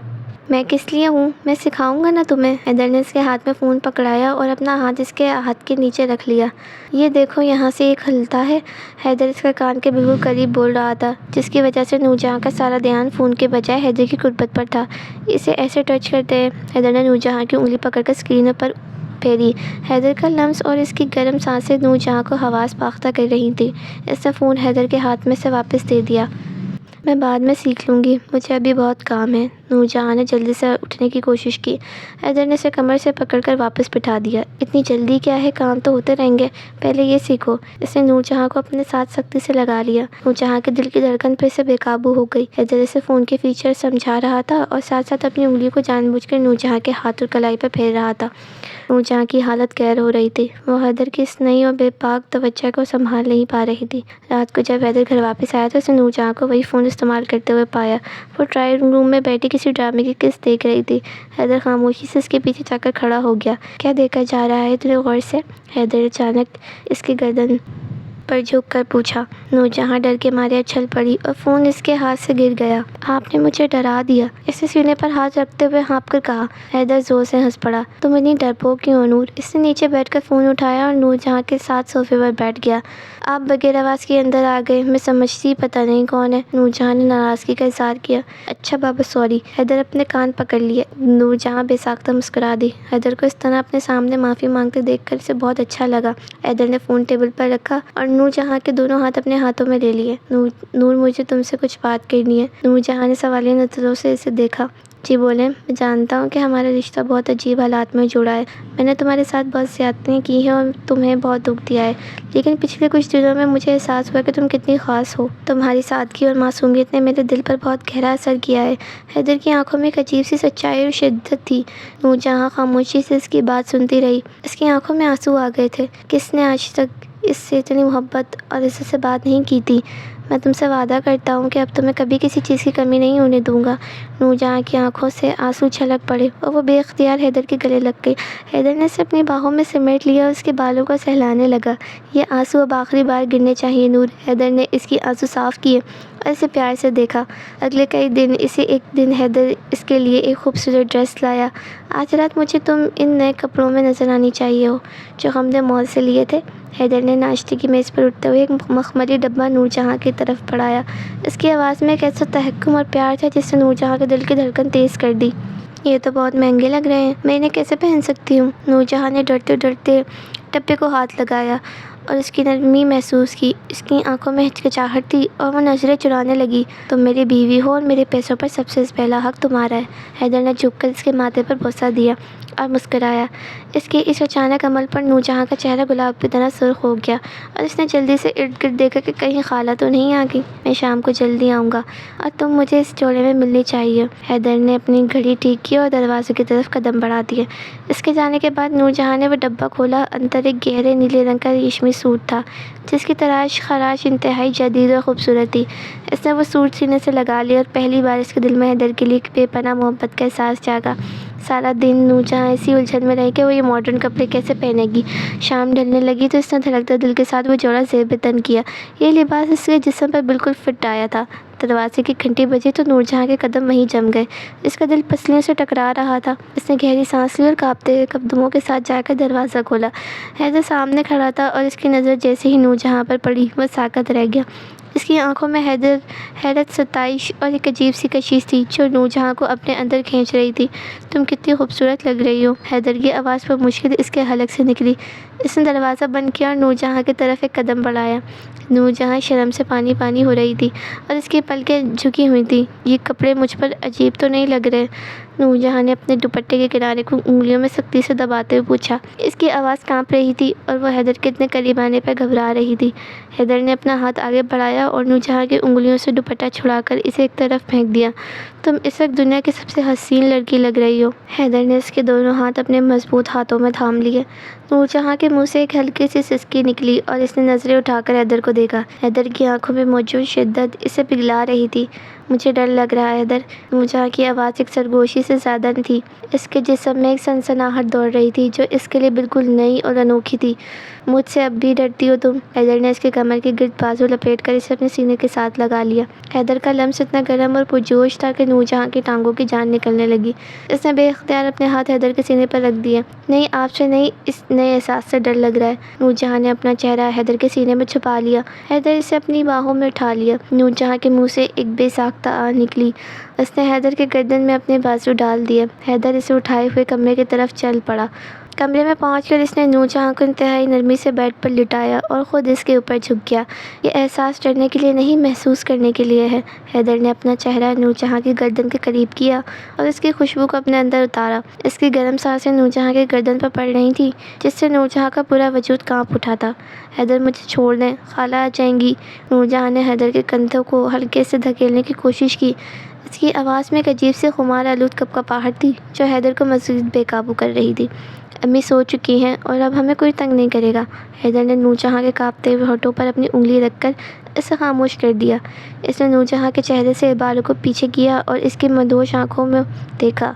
میں کس لیے ہوں؟ میں سکھاؤں گا نا تمہیں۔ حیدر نے اس کے ہاتھ میں فون پکڑایا اور اپنا ہاتھ اس کے ہاتھ کے نیچے رکھ لیا۔ یہ دیکھو، یہاں سے ایک ہلتا ہے۔ حیدر اس کے کان کے بالکل قریب بول رہا تھا، جس کی وجہ سے نورجہاں کا سارا دھیان فون کے بجائے حیدر کی قربت پر تھا۔ اسے ایسے ٹچ کرتے ہیں۔ حیدر نے نورجہاں کی انگلی پکڑ کر اسکرین پر پھیری۔ حیدر کا لمس اور اس کی گرم سانسیں نورجہاں کو حواس باختہ کر رہی تھیں۔ اس نے فون حیدر کے ہاتھ میں سے واپس دے دیا۔ میں بعد میں سیکھ لوں گی، مجھے ابھی بہت کام ہے۔ نورجہاں نے جلدی سے اٹھنے کی کوشش کی۔ حیدر نے اسے کمر سے پکڑ کر واپس بٹھا دیا۔ اتنی جلدی کیا ہے، کام تو ہوتے رہیں گے، پہلے یہ سیکھو۔ اس نے نورجہاں کو اپنے ساتھ سختی سے لگا لیا۔ نورجہاں کے دل کی دھڑکن پھر سے بے قابو ہو گئی۔ حیدر اسے فون کے فیچر سمجھا رہا تھا اور ساتھ ساتھ اپنی انگلی کو جان بوجھ کر نورجہاں کے ہاتھ اور کلائی پر پھیر رہا تھا۔ نورجہاں کی حالت قہر ہو رہی تھی۔ وہ حیدر کی اس نئی اور بے باک توجہ کو سنبھال نہیں پا رہی تھی۔ رات کو جب حیدر گھر واپس آیا تو اس نے نورجہاں کو وہی فون استعمال کرتے ہوئے پایا۔ وہ ڈرائنگ روم میں بیٹھی کسی ڈرامے کی قسط دیکھ رہی تھی۔ حیدر خاموشی سے اس کے پیچھے جا کر کھڑا ہو گیا۔ کیا دیکھا جا رہا ہے اتنے غور سے؟ حیدر اچانک اس کی گردن پر جھک کر پوچھا۔ نورجہاں ڈر کے مارے اچھل پڑی اور فون اس کے ہاتھ سے گر گیا۔ آپ نے مجھے ڈرا دیا، اس نے سینے پر ہاتھ رکھتے ہوئے ہانپ کر کہا۔ حیدر زور سے ہنس پڑا۔ تم اتنی ڈرپوک کیوں ہو نور؟ اس نے نیچے بیٹھ کر فون اٹھایا اور نورجہاں کے ساتھ صوفے پر بیٹھ گیا۔ آپ بغیر آواز کے اندر آ گئے، میں سمجھتی پتہ نہیں کون ہے، نورجہاں نے ناراضگی کا اظہار کیا۔ اچھا بابا سوری۔ حیدر اپنے کان پکڑ لیے۔ نورجہاں بے ساختہ مسکرا دی۔ حیدر کو اس طرح اپنے سامنے معافی مانگتے دیکھ کر اسے بہت اچھا لگا۔ حیدر نے فون ٹیبل پر رکھا اور نورجہاں کے دونوں ہاتھ اپنے ہاتھوں میں لے لیے۔ نور مجھے تم سے کچھ بات کرنی ہے۔ نورجہاں نے سوالیہ نظروں سے اسے دیکھا۔ جی بولیں۔ میں جانتا ہوں کہ ہمارا رشتہ بہت عجیب حالات میں جڑا ہے، میں نے تمہارے ساتھ بہت زیادتیاں کی ہیں اور تمہیں بہت دکھ دیا ہے، لیکن پچھلے کچھ دنوں میں مجھے احساس ہوا کہ تم کتنی خاص ہو۔ تمہاری سادگی اور معصومیت نے میرے دل پر بہت گہرا اثر کیا ہے۔ حیدر کی آنکھوں میں ایک عجیب سی سچائی اور شدت تھی۔ نورجہاں خاموشی سے اس کی بات سنتی رہی۔ اس کی آنکھوں میں آنسو آ گئے تھے۔ کس نے آج تک اس سے اتنی محبت اور عزت سے بات نہیں کی تھی؟ میں تم سے وعدہ کرتا ہوں کہ اب تمہیں کبھی کسی چیز کی کمی نہیں ہونے دوں گا۔ نورجہاں کی آنکھوں سے آنسو چھلک پڑے اور وہ بے اختیار حیدر کے گلے لگ گئی۔ حیدر نے اسے اپنی باہوں میں سمیٹ لیا اور اس کے بالوں کو سہلانے لگا۔ یہ آنسو اب آخری بار گرنے چاہیے نور۔ حیدر نے اس کی آنسو صاف کیے اور اسے پیار سے دیکھا۔ اگلے کئی دن ایک دن حیدر اس کے لیے ایک خوبصورت ڈریس لایا۔ آج رات مجھے تم ان نئے کپڑوں میں نظر آنی چاہیے ہو جو ہم نے مال سے لیے تھے۔ حیدر نے ناشتے کی میز پر اٹھتے ہوئے ایک مخملی ڈبہ نورجہاں کی طرف بڑھایا۔ اس کی آواز میں ایک ایسا تحکم اور پیار تھا جس نے نورجہاں کے دل کی دھڑکن تیز کر دی۔ یہ تو بہت مہنگے لگ رہے ہیں، میں انہیں کیسے پہن سکتی ہوں؟ نورجہاں نے ڈرتے ڈرتے ڈبے کو ہاتھ لگایا اور اس کی نرمی محسوس کی۔ اس کی آنکھوں میں ہچکچاہٹ تھی اور وہ نظریں چرانے لگی۔ تم میری بیوی ہو اور میرے پیسوں پر سب سے پہلا حق تمہارا ہے۔ حیدر نے جھک کر اس کے ماتھے پر بوسہ دیا اور مسکرایا۔ اس کے اس اچانک عمل پر نورجہاں کا چہرہ گلاب کی طرح سرخ ہو گیا اور اس نے جلدی سے ارد گرد دیکھا کہ کہیں خالہ تو نہیں آ گئی۔ میں شام کو جلدی آؤں گا اور تم مجھے اس جوڑے میں ملنی چاہیے۔ حیدر نے اپنی گھڑی ٹھیک کی اور دروازے کی طرف قدم بڑھا دیے۔ اس کے جانے کے بعد نورجہاں نے وہ ڈبہ کھولا۔ اندر ایک گہرے نیلے رنگ کا ریشمی سوٹ تھا جس کی تراش خراش انتہائی جدید اور خوبصورت تھی۔ اس نے وہ سوٹ سینے سے لگا لیا اور پہلی بار اس کے دل میں حیدر کے لیے ایک بے پناہ محبت کا احساس جاگا۔ سارا دن نورجہاں ایسی الجھن میں رہی کہ وہ یہ ماڈرن کپڑے کیسے پہنے گی۔ شام ڈھلنے لگی تو اس نے دھڑکتے دل کے ساتھ وہ جوڑا زیب تن کیا۔ یہ لباس اس کے جسم پر بالکل فٹ آیا تھا۔ دروازے کی گھنٹی بجی تو نورجہاں کے قدم وہیں جم گئے۔ اس کا دل پسلیوں سے ٹکرا رہا تھا۔ اس نے گہری سانس لی اور کانپتے قدموں کے ساتھ جا کر دروازہ کھولا۔ حیدر سامنے کھڑا تھا اور اس کی نظر جیسے ہی نورجہاں پر پڑی وہ ساکت رہ گیا۔ اس کی آنکھوں میں حیرت، ستائش اور ایک عجیب سی کشش تھی جو نورجہاں کو اپنے اندر کھینچ رہی تھی۔ تم کتنی خوبصورت لگ رہی ہو، حیدر کی آواز پر مشکل اس کے حلق سے نکلی۔ اس نے دروازہ بند کیا اور نورجہاں کی طرف ایک قدم بڑھایا۔ نورجہاں شرم سے پانی پانی ہو رہی تھی اور اس کی پلکیں جھکی ہوئی تھیں۔ یہ کپڑے مجھ پر عجیب تو نہیں لگ رہے؟ نور جہاں نے اپنے دوپٹے کے کنارے کو انگلیوں میں سختی سے دباتے ہوئے پوچھا۔ اس کی آواز کانپ رہی تھی اور وہ حیدر کے اتنے قریب آنے پر گھبرا رہی تھی۔ حیدر نے اپنا ہاتھ آگے بڑھایا اور نور جہاں کی انگلیوں سے دوپٹہ چھڑا کر اسے ایک طرف پھینک دیا۔ تم اس وقت دنیا کی سب سے حسین لڑکی لگ رہی ہو۔ حیدر نے اس کے دونوں ہاتھ اپنے مضبوط ہاتھوں میں تھام لیے۔ نور جہاں کے منہ سے ایک ہلکی سی سسکی نکلی اور اس نے نظریں اٹھا کر حیدر کو دیکھا۔ حیدر کی آنکھوں میں موجود شدت اسے پگھلا رہی تھی۔ مجھے ڈر لگ رہا ہے حیدر۔ نور جہاں کی آواز ایک سرگوشی سے زیادہ نہ تھی۔ اس کے جسم میں ایک سنسناہٹ دوڑ رہی تھی جو اس کے لیے بالکل نئی اور انوکھی تھی۔ مجھ سے اب بھی ڈرتی ہو تم؟ حیدر نے اس کے کمر کے گرد بازو لپیٹ کر اسے اپنے سینے کے ساتھ لگا لیا۔ حیدر کا لمس اتنا گرم اور پرجوش تھا کہ نور جہاں کی ٹانگوں کی جان نکلنے لگی۔ اس نے بے اختیار اپنے ہاتھ حیدر کے سینے پر رکھ دیے۔ نہیں، آپ سے نہیں، اس نئے احساس سے ڈر لگ رہا ہے۔ نور جہاں نے اپنا چہرہ حیدر کے سینے میں چھپا لیا۔ حیدر اسے اپنی باہوں میں اٹھا لیا۔ نور جہاں کے منہ سے ایک بے ساختہ آہ نکلی۔ اس نے حیدر کے گردن میں اپنے بازو ڈال دیے۔ حیدر اسے اٹھائے ہوئے کمرے کی طرف چل پڑا۔ کمرے میں پہنچ کر اس نے نور جہاں کو انتہائی نرمی سے بیڈ پر لٹایا اور خود اس کے اوپر جھک گیا۔ یہ احساس ڈرنے کے لیے نہیں، محسوس کرنے کے لیے ہے۔ حیدر نے اپنا چہرہ نور جہاں کی گردن کے قریب کیا اور اس کی خوشبو کو اپنے اندر اتارا۔ اس کی گرم سانسیں نور جہاں کے گردن پر پڑ رہی تھیں جس سے نور جہاں کا پورا وجود کانپ اٹھا تھا۔ حیدر، مجھے چھوڑ دیں، خالہ آ جائیں گی۔ نور جہاں نے حیدر کے کندھوں کو ہلکے سے دھکیلنے کی کوشش کی۔ اس کی آواز میں ایک عجیب سی خمار آلود کپکپاہٹ تھی جو حیدر کو مزید بے قابو کر رہی تھی۔ امی سو چکی ہیں اور اب ہمیں کوئی تنگ نہیں کرے گا۔ حیدر نے نور جہاں کے کانپتے ہوئے ہونٹوں پر اپنی انگلی رکھ کر اسے خاموش کر دیا۔ اس نے نور جہاں کے چہرے سے بالوں کو پیچھے کیا اور اس کی مدہوش آنکھوں میں دیکھا۔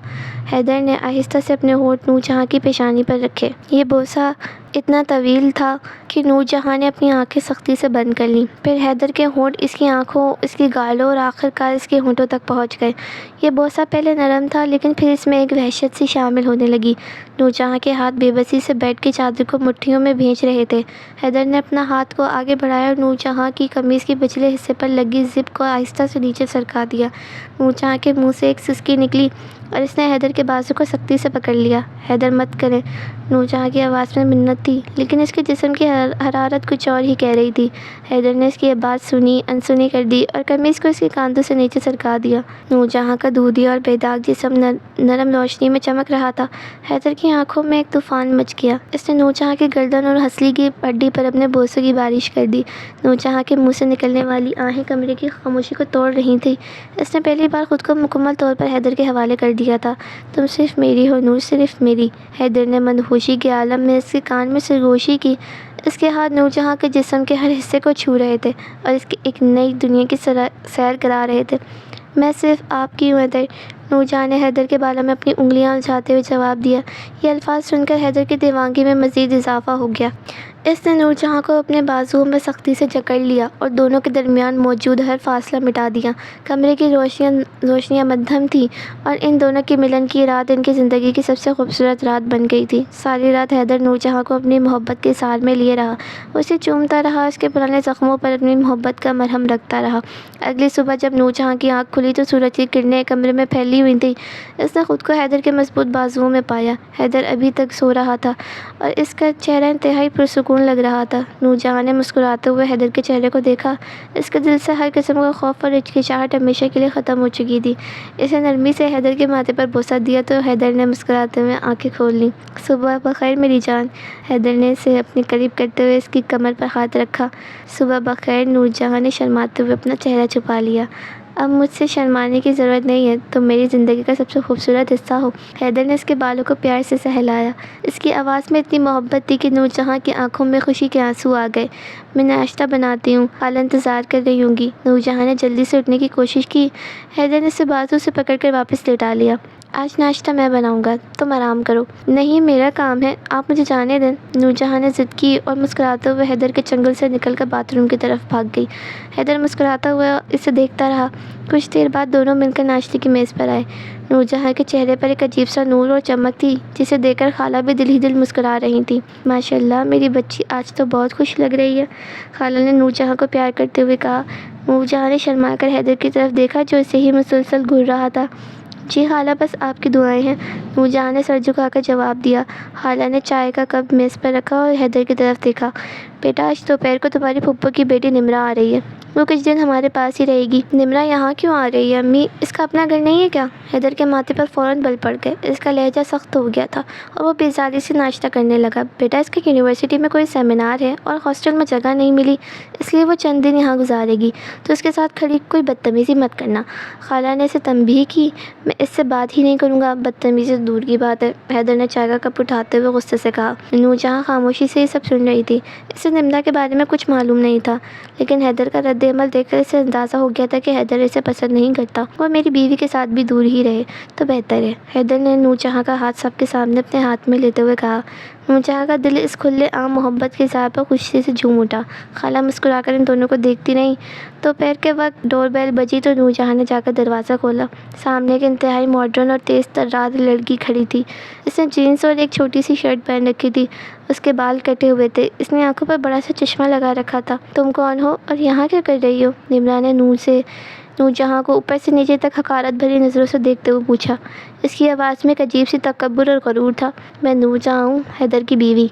حیدر نے آہستہ سے اپنے ہونٹ نور جہاں کی پیشانی پر رکھے۔ یہ بوسہ اتنا طویل تھا کہ نور جہاں نے اپنی آنکھیں سختی سے بند کر لیں۔ پھر حیدر کے ہونٹ اس کی آنکھوں، اس کی گالوں اور آخر کار اس کے ہونٹوں تک پہنچ گئے۔ یہ بوسہ پہلے نرم تھا لیکن پھر اس میں ایک وحشت سی شامل ہونے لگی۔ نور جہاں کے ہاتھ بے بسی سے بیڈ کی چادر کو مٹھیوں میں بھینچ رہے تھے۔ حیدر نے اپنا ہاتھ کو آگے بڑھایا اور نور جہاں کی قمیض کے پچھلے حصے پر لگی زپ کو آہستہ سے نیچے سرکا دیا۔ نور جہاں کے منہ سے ایک سسکی نکلی اور اس نے حیدر کے بازو کو سختی سے پکڑ لیا۔ حیدر، مت کریں۔ نور جہاں کی آواز میں منت تھی لیکن اس کے جسم کی حرارت کچھ اور ہی کہہ رہی تھی۔ حیدر نے اس کی بات سنی انسنی کر دی اور قمیض کو اس کے کاندھوں سے نیچے سرکا دیا۔ نور جہاں کا دودھی اور بے داغ جسم نرم روشنی میں چمک رہا تھا۔ حیدر کی آنکھوں میں ایک طوفان مچ گیا۔ اس نے نور جہاں کی گردن اور ہنسلی کی ہڈی پر اپنے بوسوں کی بارش کر دی۔ نور جہاں کے منہ سے نکلنے والی آہیں کمرے کی خاموشی کو توڑ رہی تھیں۔ اس نے پہلی بار خود کو مکمل طور پر حیدر کے حوالے کر دیا تھا۔ تم صرف میری ہو نور، صرف میری۔ حیدر نے مدہوشی کے عالم میں اس کے کان میں سرگوشی کی۔ اس کے ہاتھ نور جہاں کے جسم کے ہر حصے کو چھو رہے تھے اور اس کی ایک نئی دنیا کی سیر کرا رہے تھے۔ میں صرف آپ کی ہوں حیدر۔ نور جہاں نے حیدر کے بالوں میں اپنی انگلیاں الجھاتے ہوئے جواب دیا۔ یہ الفاظ سن کر حیدر کی دیوانگی میں مزید اضافہ ہو گیا۔ اس نے نور جہاں کو اپنے بازوؤں میں سختی سے جکڑ لیا اور دونوں کے درمیان موجود ہر فاصلہ مٹا دیا۔ کمرے کی روشنیاں مدھم تھیں اور ان دونوں کے ملن کی رات ان کی زندگی کی سب سے خوبصورت رات بن گئی تھی۔ ساری رات حیدر نور جہاں کو اپنی محبت کے اظہار میں لیے رہا، اسے چومتا رہا، اس کے پرانے زخموں پر اپنی محبت کا مرہم رکھتا رہا۔ اگلی صبح جب نور جہاں کی آنکھ کھلی تو سورج کی کرنیں کمرے میں پھیلی ہوئی تھیں۔ اس نے خود کو حیدر کے مضبوط بازوؤں میں پایا۔ حیدر ابھی تک سو رہا تھا اور اس کا چہرہ انتہائی پرسکون لگ رہا تھا۔ نور جہاں نے مسکراتے ہوئے حیدر کے چہرے کو دیکھا۔ اس کے دل سے ہر قسم کا خوف اور ہچکچاہٹ ہمیشہ کے لیے ختم ہو چکی تھی۔ اسے نرمی سے حیدر کے ماتھے پر بوسہ دیا تو حیدر نے مسکراتے ہوئے آنکھیں کھول لیں۔ صبح بخیر میری جان۔ حیدر نے اسے اپنے قریب کرتے ہوئے اس کی کمر پر ہاتھ رکھا۔ صبح بخیر۔ نور جہاں نے شرماتے ہوئے اپنا چہرہ چھپا لیا۔ اب مجھ سے شرمانے کی ضرورت نہیں ہے، تم میری زندگی کا سب سے خوبصورت حصہ ہو۔ حیدر نے اس کے بالوں کو پیار سے سہلایا۔ اس کی آواز میں اتنی محبت تھی کہ نور جہاں کی آنکھوں میں خوشی کے آنسو آ گئے۔ میں ناشتہ بناتی ہوں، خالہ انتظار کر رہی ہوں گی۔ نور جہاں نے جلدی سے اٹھنے کی کوشش کی۔ حیدر نے اسے بازو سے پکڑ کر واپس لٹا لیا۔ آج ناشتہ میں بناؤں گا، تم آرام کرو۔ نہیں، میرا کام ہے، آپ مجھے جانے دیں۔ نور جہاں نے ضد کی اور مسکراتے ہوئے حیدر کے چنگل سے نکل کر باتھ روم کی طرف بھاگ گئی۔ حیدر مسکراتا ہوا اسے دیکھتا رہا۔ کچھ دیر بعد دونوں مل کر ناشتے کی میز پر آئے۔ نور جہاں کے چہرے پر ایک عجیب سا نور اور چمک تھی جسے دیکھ کر خالہ بھی دل ہی دل مسکرا رہی تھیں۔ ماشاء اللہ، میری بچی آج تو بہت خوش لگ رہی ہے، خالہ نے نور جہاں کو پیار کرتے ہوئے کہا۔ نور جہاں نے شرما کر حیدر کی طرف دیکھا جو اسے ہی مسلسل گھور رہا تھا۔ جی خالہ، بس آپ کی دعائیں ہیں، نور جہاں نے سر جھکا کر جواب دیا۔ خالہ نے چائے کا کپ میز پر رکھا اور حیدر کی طرف دیکھا۔ بیٹا آج دوپہر کو تمہاری پھپھو کی بیٹی نمرا آ رہی ہے، وہ کچھ دن ہمارے پاس ہی رہے گی۔ نمرا یہاں کیوں آ رہی ہے امی؟ اس کا اپنا گھر نہیں ہے کیا؟ حیدر کے ماتھے پر فوراً بل پڑ گئے، اس کا لہجہ سخت ہو گیا تھا اور وہ بیزاری سے ناشتہ کرنے لگا۔ بیٹا اس کے یونیورسٹی میں کوئی سیمینار ہے اور ہاسٹل میں جگہ نہیں ملی، اس لیے وہ چند دن یہاں گزارے گی، تو اس کے ساتھ کھڑی کوئی بدتمیزی مت کرنا۔ خالہ نے اسے تنبیہ کی۔ میں اس سے بات ہی نہیں کروں گا، بدتمیزی تو دور کی بات ہے، حیدر نے چائے کا کپ اٹھاتے ہوئے غصے سے کہا۔ نورجہاں خاموشی سے یہ سب سن رہی تھی، اسے نمرا کے بارے میں کچھ معلوم نہیں تھا، لیکن حیدر کا رد عمل دیکھ کر اسے اندازہ ہو گیا تھا کہ حیدر اسے پسند نہیں کرتا، وہ میری بیوی کے ساتھ بھی دور ہی رہے تو بہتر ہے۔ حیدر نے نورجہاں کا ہاتھ سب کے سامنے اپنے ہاتھ میں لیتے ہوئے کہا۔ نورجہاں کا دل اس کھلے عام محبت کے اظہار پر خوشی سے جھوم اٹھا۔ خالہ مسکرا کر ان دونوں کو دیکھتی رہیں۔ دوپہر کے وقت ڈور بیل بجی تو نورجہاں نے جا کر دروازہ کھولا۔ سامنے ایک انتہائی ماڈرن اور تیز ترار لڑکی کھڑی تھی۔ اس نے جینس اور ایک چھوٹی سی شرٹ پہن رکھی تھی، اس کے بال کٹے ہوئے تھے، اس نے آنکھوں پر بڑا سا چشمہ لگا رکھا تھا۔ تم کون ہو اور یہاں کیا کر رہی ہو؟ نمرا نے نورجہاں کو اوپر سے نیچے تک حقارت بھری نظروں سے دیکھتے ہوئے پوچھا۔ اس کی آواز میں ایک عجیب سی تکبر اور غرور تھا۔ میں نورجہاں ہوں، حیدر کی بیوی،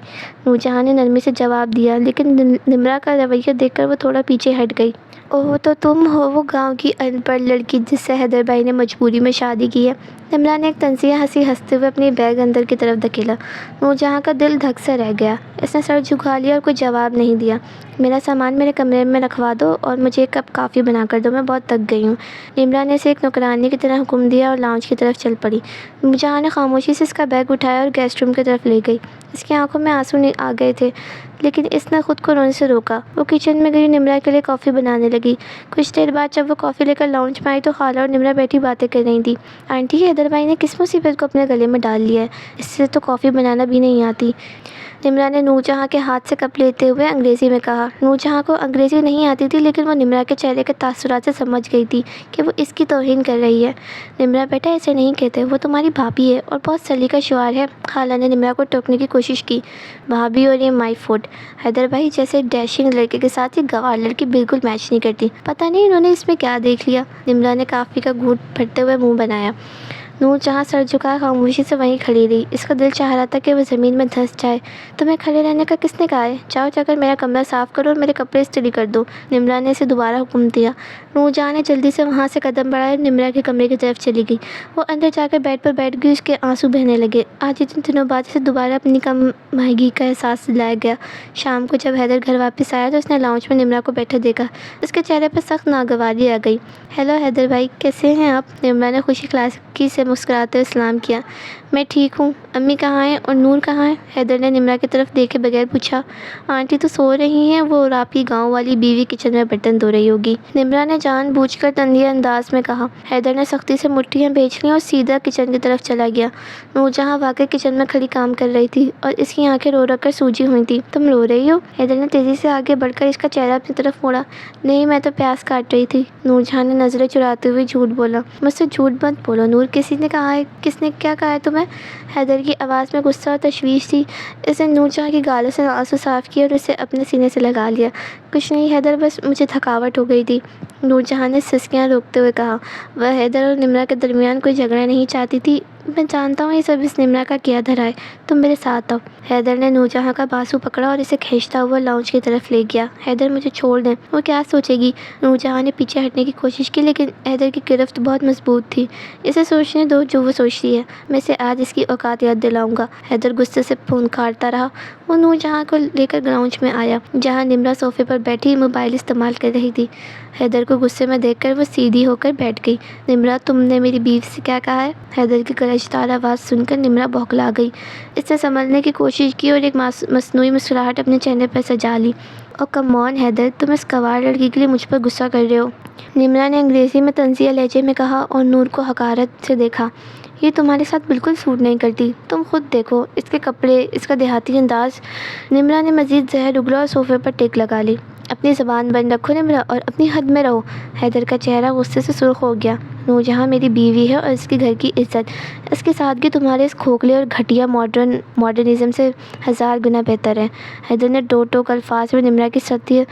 نورجہاں نے نرمی سے جواب دیا، لیکن نمرا کا رویہ دیکھ کر وہ تھوڑا پیچھے ہٹ گئی۔ اوہ، تو تم ہو وہ گاؤں کی ان پڑھ لڑکی جس سے حیدر بھائی نے مجبوری میں شادی کی ہے؟ نمرا نے ایک طنزیہ ہنسی ہنستے ہوئے اپنی بیگ اندر کی طرف دھکیلا۔ نورجہاں کا دل دھک سا رہ گیا، اس نے سر جھکا لیا اور کوئی جواب نہیں دیا۔ میرا سامان میرے کمرے میں رکھوا دو اور مجھے ایک کپ کافی بنا کر دو، میں بہت تھک گئی ہوں۔ نمرا نے اسے ایک نوکرانی کی طرح حکم دیا اور لاؤنج کی طرف چل پڑی۔ نورجہاں نے خاموشی سے اس کا بیگ اٹھایا اور گیسٹ روم کی طرف لے گئی۔ اس کی آنکھوں میں آنسو آ گئے تھے، لیکن اس نے خود کو رونے سے روکا۔ وہ کچن میں گئی، نمرا کے لیے کافی بنانے لگی۔ کچھ دیر بعد جب وہ کافی لے کر لاؤنج میں آئی تو خالہ اور نمرا بیٹھی باتیں کر رہی تھیں۔ آنٹی، حیدر بھائی نے کس مصیبت کو اپنے گلے میں ڈال لیا ہے؟ اس سے تو کافی بنانا بھی نہیں آتی۔ نمرا نے نورجہاں کے ہاتھ سے کپ لیتے ہوئے انگریزی میں کہا۔ نورجہاں کو انگریزی نہیں آتی تھی، لیکن وہ نمرا کے چہرے کے تاثرات سے سمجھ گئی تھی کہ وہ اس کی توہین کر رہی ہے۔ نمرا بیٹا ایسے نہیں کہتے، وہ تمہاری بھابھی ہے اور بہت سلیقہ شعار ہے۔ خالہ نے نمرا کو ٹوکنے کی کوشش کی۔ بھابھی اور یہ مائی فوٹ، حیدر بھائی جیسے ڈیشنگ لڑکے کے ساتھ یہ گوار لڑکی بالکل میچ نہیں کرتی، پتہ نہیں انہوں نے اس میں کیا دیکھ لیا۔ نمرا نے کافی کا گھونٹ بھرتے ہوئے منہ بنایا۔ نورجہاں سر جھکائے خاموشی سے وہیں کھڑی رہی، اس کا دل چاہ رہا تھا کہ وہ زمین میں دھنس جائے۔ تمہیں کھڑے رہنے کا کس نے کہا ہے؟ جاؤ جا کر میرا کمرہ صاف کرو اور میرے کپڑے استری کر دو، نمرا نے اسے دوبارہ حکم دیا۔ نورجہاں نے جلدی سے وہاں سے قدم بڑھائے اور نمرا کے کمرے کی طرف چلی گئی۔ وہ اندر جا کر بیڈ پر بیٹھ گئی، اس کے آنسو بہنے لگے۔ آج اتنے دنوں بعد اسے دوبارہ اپنی کم مائیگی کا احساس دلایا گیا۔ شام کو جب حیدر گھر واپس آیا تو اس نے لاؤنج میں نمرا کو بیٹھا دیکھا، اس کے چہرے پر سخت ناگواری آ گئی۔ ہیلو حیدر بھائی، کیسے ہیں آپ؟ نمرا نے خوشی کلاکی سے مسکراتے ہوئے سلام کیا۔ میں ٹھیک ہوں، امی کہاں ہیں اور نور کہاں ہے؟ حیدر نے نمرا کی طرف دیکھے بغیر پوچھا۔ آنٹی تو سو رہی ہیں، وہ اور آپ کی گاؤں والی بیوی کچن میں برتن دھو رہی ہوگی، نمرا نے جان بوجھ کر تندیہ انداز میں کہا۔ حیدر نے سختی سے مٹھیاں بھیج لیں اور سیدھا کچن کی طرف چلا گیا۔ نورجہاں واقعی کچن میں کھڑی کام کر رہی تھی اور اس کی آنکھیں رو کر سوجی ہوئی تھیں۔ تم رو رہی ہو؟ حیدر نے تیزی سے آگے بڑھ کر اس کا چہرہ اپنی طرف موڑا۔ نہیں، میں تو پیاز کاٹ رہی تھی، نورجہاں نے نظریں چراتے ہوئے جھوٹ بولا۔ مجھ سے جھوٹ مت بولو نور، کسی نے کہا ہے؟ کس نے کیا کہا ہے تمہیں؟ حیدر کی آواز میں غصہ اور تشویش تھی۔ اس نے نورجہاں کی گالوں سے آنسو صاف کیے اور اسے اپنے سینے سے لگا لیا۔ کچھ نہیں حیدر، بس مجھے تھکاوٹ ہو گئی تھی، نورجہاں نے سسکیاں روکتے ہوئے کہا۔ وہ حیدر اور نمرا کے درمیان کوئی جھگڑا نہیں چاہتی تھی۔ میں جانتا ہوں یہ سب اس نمرا کا کیا دھرا ہے، تم میرے ساتھ آؤ۔ حیدر نے نورجہاں کا بازو پکڑا اور اسے کھینچتا ہوا لاؤنج کی طرف لے گیا۔ حیدر مجھے چھوڑ دیں، وہ کیا سوچے گی؟ نورجہاں نے پیچھے ہٹنے کی کوشش کی، لیکن حیدر کی گرفت بہت مضبوط تھی۔ اسے سوچنے دو جو وہ سوچتی ہے، میں اسے آج اس کی اوقات یاد دلاؤں گا۔ حیدر غصے سے پھونکارتا رہا۔ وہ نورجہاں کو لے کر لاؤنج میں آیا، جہاں نمرا صوفے پر بیٹھی موبائل استعمال کر رہی تھی۔ حیدر کو غصے میں دیکھ کر وہ سیدھی ہو کر بیٹھ گئی۔ نمرا، تم نے میری بیوی سے کیا کہا ہے؟ حیدر کی گرجدار آواز سن کر نمرا بھوکلا گئی۔ اس نے سنبھلنے کی کوشش کی اور ایک مصنوعی مسکراہٹ اپنے چہرے پر سجا لی۔ او کم آن حیدر، تم اس گنوار لڑکی کے لیے مجھ پر غصہ کر رہے ہو، نمرا نے انگریزی میں طنزیہ لہجے میں کہا اور نور کو حقارت سے دیکھا۔ یہ تمہارے ساتھ بالکل سوٹ نہیں کرتی، تم خود دیکھو، اس کے کپڑے، اس کا دیہاتی انداز۔ نمرا نے مزید زہر اگلا اور صوفے پر ٹیک لگا لی۔ اپنی زبان بند رکھو نمرا اور اپنی حد میں رہو۔ حیدر کا چہرہ غصے سے سرخ ہو گیا۔ نورجہاں میری بیوی ہے اور اس کے گھر کی عزت، اس کی سادگی تمہارے اس کھوکھلے اور گھٹیا ماڈرنزم سے 1000 گنا بہتر ہے۔ حیدر نے ٹوک الفاظ میں نمرا کی سطحی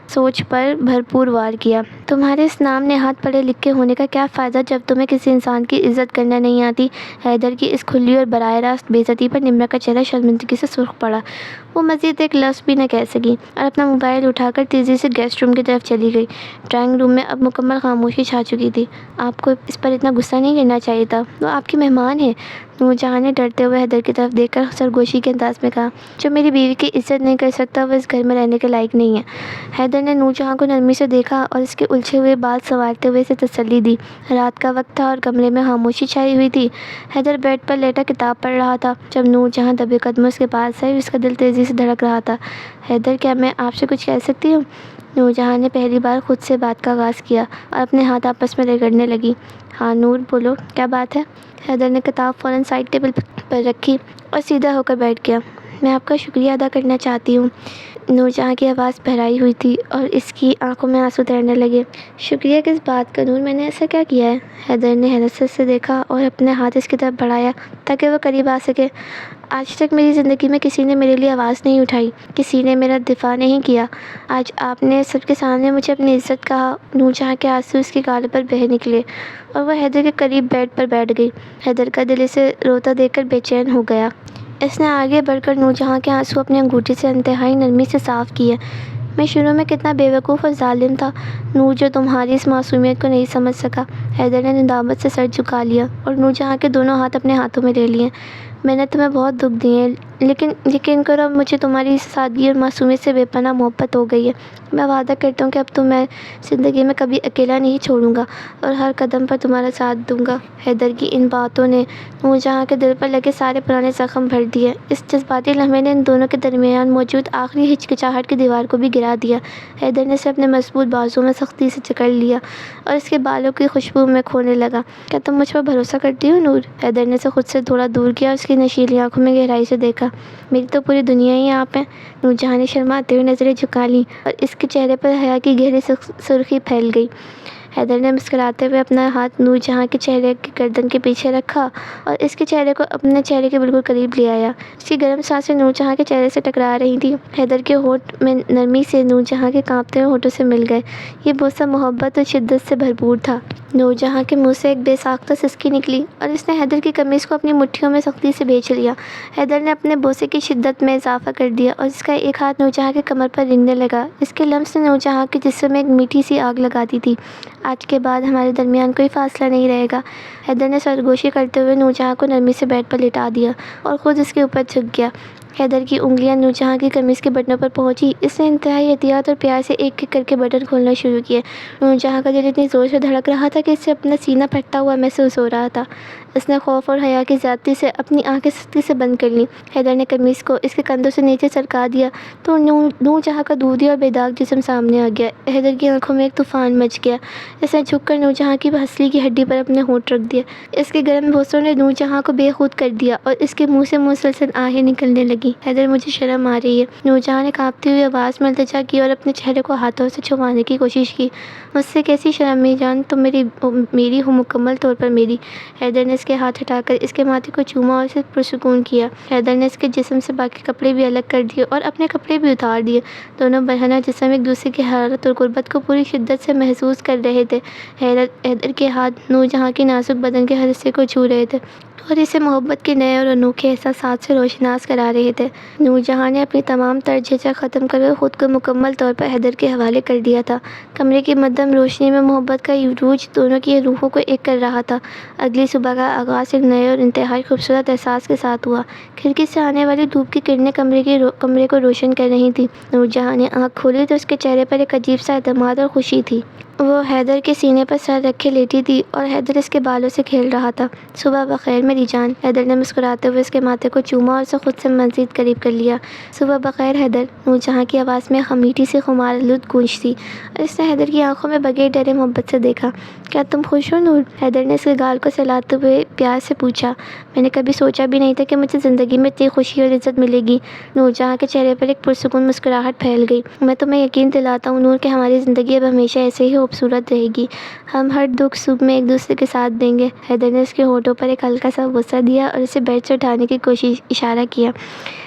سوچ پر بھرپور وار کیا۔ تمہارے اس نام نہاد پڑھے لکھے ہونے کا کیا فائدہ جب تمہیں کسی انسان کی عزت کرنا نہیں آتی؟ حیدر کی اس کھلی اور براہ راست بے عزتی پر نمرہ کا چہرہ شرمندگی سے سرخ پڑا۔ وہ مزید ایک لفظ بھی نہ کہہ سکی اور اپنا موبائل اٹھا کر تیزی سے گیسٹ روم کی طرف چلی گئی۔ ڈرائنگ روم میں اب مکمل خاموشی چھا چکی تھی۔ آپ کو اس پر اتنا غصہ نہیں کرنا چاہیے تھا، وہ آپ کی مہمان ہے، نور جہاں نے ڈرتے ہوئے حیدر کی طرف دیکھ کر سرگوشی کے انداز میں کہا۔ جو میری بیوی کی عزت نہیں کر سکتا وہ اس گھر میں رہنے کے لائق نہیں ہے۔ حیدر نے نور جہاں کو نرمی سے دیکھا اور اس کے الجھے ہوئے بال سنوارتے ہوئے اسے تسلی دی۔ رات کا وقت تھا اور کمرے میں خاموشی چھائی ہوئی تھی۔ حیدر بیڈ پر لیٹا کتاب پڑھ رہا تھا جب نور جہاں دبے قدموں اس کے پاس آئی۔ اس کا دل تیزی سے دھڑک رہا تھا۔ حیدر، کیا میں آپ سے کچھ کہہ سکتی ہوں؟ نور جہاں نے پہلی بار خود سے بات کا آغاز کیا اور اپنے ہاتھ آپس میں رگڑنے لگی۔ ہاں نور، بولو، کیا بات ہے؟ حیدر نے کتاب فوراً سائڈ ٹیبل پر رکھی اور سیدھا ہو کر بیٹھ گیا۔ میں آپ کا شکریہ ادا کرنا چاہتی ہوں۔ نور جہاں کی آواز بھرائی ہوئی تھی اور اس کی آنکھوں میں آنسو تیرنے لگے۔ شکریہ کس بات کا نور، میں نے ایسا کیا کیا ہے؟ حیدر نے حیرت سے دیکھا اور اپنے ہاتھ اس کی طرف بڑھایا تاکہ وہ قریب آ سکے۔ آج تک میری زندگی میں کسی نے میرے لیے آواز نہیں اٹھائی، کسی نے میرا دفاع نہیں کیا۔ آج آپ نے سب کے سامنے مجھے اپنی عزت کہا۔ نور جہاں کے آنسو اس کی گالوں پر بہہ نکلے اور وہ حیدر کے قریب بیڈ پر بیٹھ گئی۔ حیدر کا دل اسے روتا دیکھ کر بے چین ہو گیا۔ اس نے آگے بڑھ کر نور جہاں کے آنسو اپنی انگوٹھی سے انتہائی نرمی سے صاف کیے۔ میں شروع میں کتنا بے وقوف اور ظالم تھا نور، جو تمہاری اس معصومیت کو نہیں سمجھ سکا۔ حیدر نے ندامت سے سر جھکا لیا اور نور جہاں کے دونوں ہاتھ اپنے ہاتھوں میں لے لیے۔ میں نے تمہیں بہت دکھ دیے، لیکن یقین کرو اب مجھے تمہاری سادگی اور معصومیت سے بے پناہ محبت ہو گئی ہے۔ میں وعدہ کرتا ہوں کہ اب تمہیں زندگی میں کبھی اکیلا نہیں چھوڑوں گا اور ہر قدم پر تمہارا ساتھ دوں گا۔ حیدر کی ان باتوں نے نور جہاں کے دل پر لگے سارے پرانے زخم بھر دیے۔ اس جذباتی لمحے نے ان دونوں کے درمیان موجود آخری ہچکچاہٹ کی دیوار کو بھی گرا دیا۔ حیدر نے اسے اپنے مضبوط بازوؤں میں سختی سے جکڑ لیا اور اس کے بالوں کی خوشبو میں کھونے لگا۔ کیا تم مجھ پر بھروسہ کرتی ہو نور؟ حیدر نے اسے خود سے تھوڑا دور کیا اور اس کی نشیلی آنکھوں میں گہرائی سے دیکھا۔ میری تو پوری دنیا ہی آپ ہے۔ نور جہاں نے شرماتے ہوئے نظریں جھکا لیں اور اس کے چہرے پر حیا کی گہری سرخی پھیل گئی۔ حیدر نے مسکراتے ہوئے اپنا ہاتھ نور جہاں کے چہرے کی گردن کے پیچھے رکھا اور اس کے چہرے کو اپنے چہرے کے بالکل قریب لے آیا۔ اس کی گرم سانسیں نور جہاں کے چہرے سے ٹکرا رہی تھیں۔ حیدر کے ہونٹ میں نرمی سے نور جہاں کے کانپتے ہوئے ہونٹوں سے مل گئے۔ یہ بوسہ محبت اور شدت سے بھرپور تھا۔ نور جہاں کے منہ سے ایک بے ساختہ سسکی نکلی اور اس نے حیدر کی قمیص کو اپنی مٹھیوں میں سختی سے بھینچ لیا۔ حیدر نے اپنے بوسے کی شدت میں اضافہ کر دیا اور اس کا ایک ہاتھ نور جہاں کے کمر پر رنگنے لگا۔ اس کے لمس نے نور جہاں کے جسم میں ایک میٹھی سی آگ لگا دی تھی۔ آج کے بعد ہمارے درمیان کوئی فاصلہ نہیں رہے گا۔ حیدر نے سرگوشی کرتے ہوئے نور جہاں کو نرمی سے بیڈ پر لٹا دیا اور خود اس کے اوپر جھک گیا۔ حیدر کی انگلیاں نور جہاں کی قمیص کے بٹنوں پر پہنچی۔ اس نے انتہائی احتیاط اور پیار سے ایک ایک کر کے بٹن کھولنا شروع کیے۔ نور جہاں کا دل اتنی زور سے دھڑک رہا تھا کہ اس سے اپنا سینہ پھٹتا ہوا محسوس ہو رہا تھا۔ اس نے خوف اور حیا کی زیادتی سے اپنی آنکھیں سختی سے بند کر لیں۔ حیدر نے قمیص کو اس کے کندھوں سے نیچے سرکا دیا تو نور جہاں کا دودھی اور بے داغ جسم سامنے آ گیا۔ حیدر کی آنکھوں میں ایک طوفان مچ گیا۔ اس نے جھک کر نور جہاں کی ہنسلی کی ہڈی پر اپنے ہونٹ رکھ دیے۔ اس کے گرم بوسوں نے نور جہاں کو بے خود کر دیا اور اس کے منہ سے مسلسل آہیں نکلنے لگیں۔ حیدر، مجھے شرم آ رہی ہے، نور جہاں نے کانپتی ہوئی آواز میں التجا کی اور اپنے چہرے کو ہاتھوں سے چھپانے کی کوشش کی۔ مجھ سے کیسی شرم میری جان، تم میری ہو، مکمل طور پر میری۔ حیدر نے اس کے ہاتھ ہٹا کر اس کے ماتھے کو چوما اور اسے پرسکون کیا۔ حیدر نے اس کے جسم سے باقی کپڑے بھی الگ کر دیے اور اپنے کپڑے بھی اتار دیے۔ دونوں برہنہ جسم ایک دوسرے کی حرارت اور قربت کو پوری شدت سے محسوس کر رہے تھے۔ حیدر کے ہاتھ نور جہاں کے نازک بدن کے ہر حصے کو چھو رہے تھے اور اسے محبت کے نئے اور انوکھے احساسات سے روشناس کرا رہے تھے۔ نور جہاں نے اپنی تمام تر جھجک ختم کر کے خود کو مکمل طور پر حیدر کے حوالے کر دیا تھا۔ کمرے کی مدھم روشنی میں محبت کا عروج دونوں کی روحوں کو ایک کر رہا تھا۔ اگلی صبح کا آغاز ایک نئے اور انتہائی خوبصورت احساس کے ساتھ ہوا۔ کھڑکی سے آنے والی دھوپ کی کرنیں کمرے کو روشن کر رہی تھیں۔ نور جہاں نے آنکھ کھولی تو اس کے چہرے پر ایک عجیب سا اعتماد اور خوشی تھی۔ وہ حیدر کے سینے پر سر رکھے لیٹی تھی اور حیدر اس کے بالوں سے کھیل رہا تھا۔ صبح بخیر میری جان، حیدر نے مسکراتے ہوئے اس کے ماتھے کو چوما اور اسے خود سے مزید قریب کر لیا۔ صبح بخیر حیدر، نور جہاں کی آواز میں میٹھی سی خمار آلود گونج تھی اور اس نے حیدر کی آنکھوں میں بغیر ڈرے محبت سے دیکھا۔ کیا تم خوش ہو نور؟ حیدر نے اس کے گال کو سہلاتے ہوئے پیار سے پوچھا۔ میں نے کبھی سوچا بھی نہیں تھا کہ مجھے زندگی میں اتنی خوشی اور عزت ملے گی۔ نور جہاں کے چہرے پر ایک پرسکون مسکراہٹ پھیل گئی۔ میں تمہیں یقین دلاتا ہوں نور کہ ہماری زندگی اب ہمیشہ ایسے ہی خوبصورت رہے گی۔ ہم ہر دکھ سکھ میں ایک دوسرے کے ساتھ دیں گے۔ حیدر نے اس کے ہونٹوں پر ایک ہلکا سا بوسہ دیا اور اسے بیڈ سے اٹھانے کی اشارہ کیا۔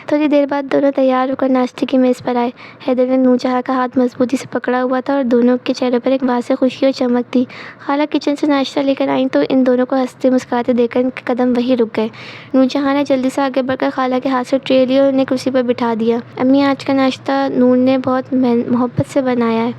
تھوڑی دیر بعد دونوں تیار ہو کر ناشتے کی میز پر آئے۔ حیدر نے نور جہاں کا ہاتھ مضبوطی سے پکڑا ہوا تھا اور دونوں کے چہروں پر ایک واضح خوشی اور چمک تھی۔ خالہ کچن سے ناشتہ لے کر آئیں تو ان دونوں کو ہنستے مسکراتے دیکھ کر ان کے قدم وہیں رک گئے۔ نور جہاں نے جلدی سے آگے بڑھ کر خالہ کے ہاتھ سے ٹرے لی اور انہیں کرسی پر بٹھا دیا۔ امی، آج کا ناشتہ نور نے بہت محبت سے بنایا ہے۔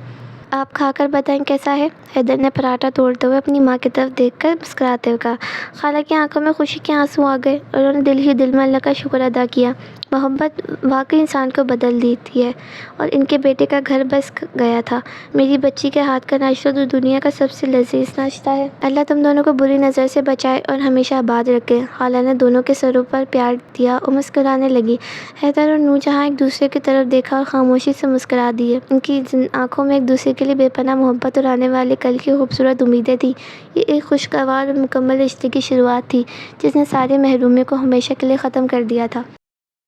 آپ کھا کر بتائیں کیسا ہے؟ حیدر نے پراٹھا توڑتے ہوئے اپنی ماں کی طرف دیکھ کر مسکراتے ہوئے کہا۔ خالہ کی آنکھوں میں خوشی کے آنسو آ گئے اور انہوں نے دل ہی دل میں اللہ کا شکر ادا کیا۔ محبت واقعی انسان کو بدل دیتی ہے اور ان کے بیٹے کا گھر بس گیا تھا۔ میری بچی کے ہاتھ کا ناشتہ تو دنیا کا سب سے لذیذ ناشتہ ہے۔ اللہ تم دونوں کو بری نظر سے بچائے اور ہمیشہ آباد رکھے۔ خالہ نے دونوں کے سروں پر پیار دیا اور مسکرانے لگی۔ حیدر اور نور جہاں ایک دوسرے کی طرف دیکھا اور خاموشی سے مسکرا دیے۔ ان کی آنکھوں میں ایک دوسرے کے لیے بے پناہ محبت اور آنے والے کل کی خوبصورت امیدیں تھیں۔ یہ ایک خوشگوار اور مکمل رشتے کی شروعات تھی جس نے ساری محرومیوں کو ہمیشہ کے لیے ختم کر دیا تھا۔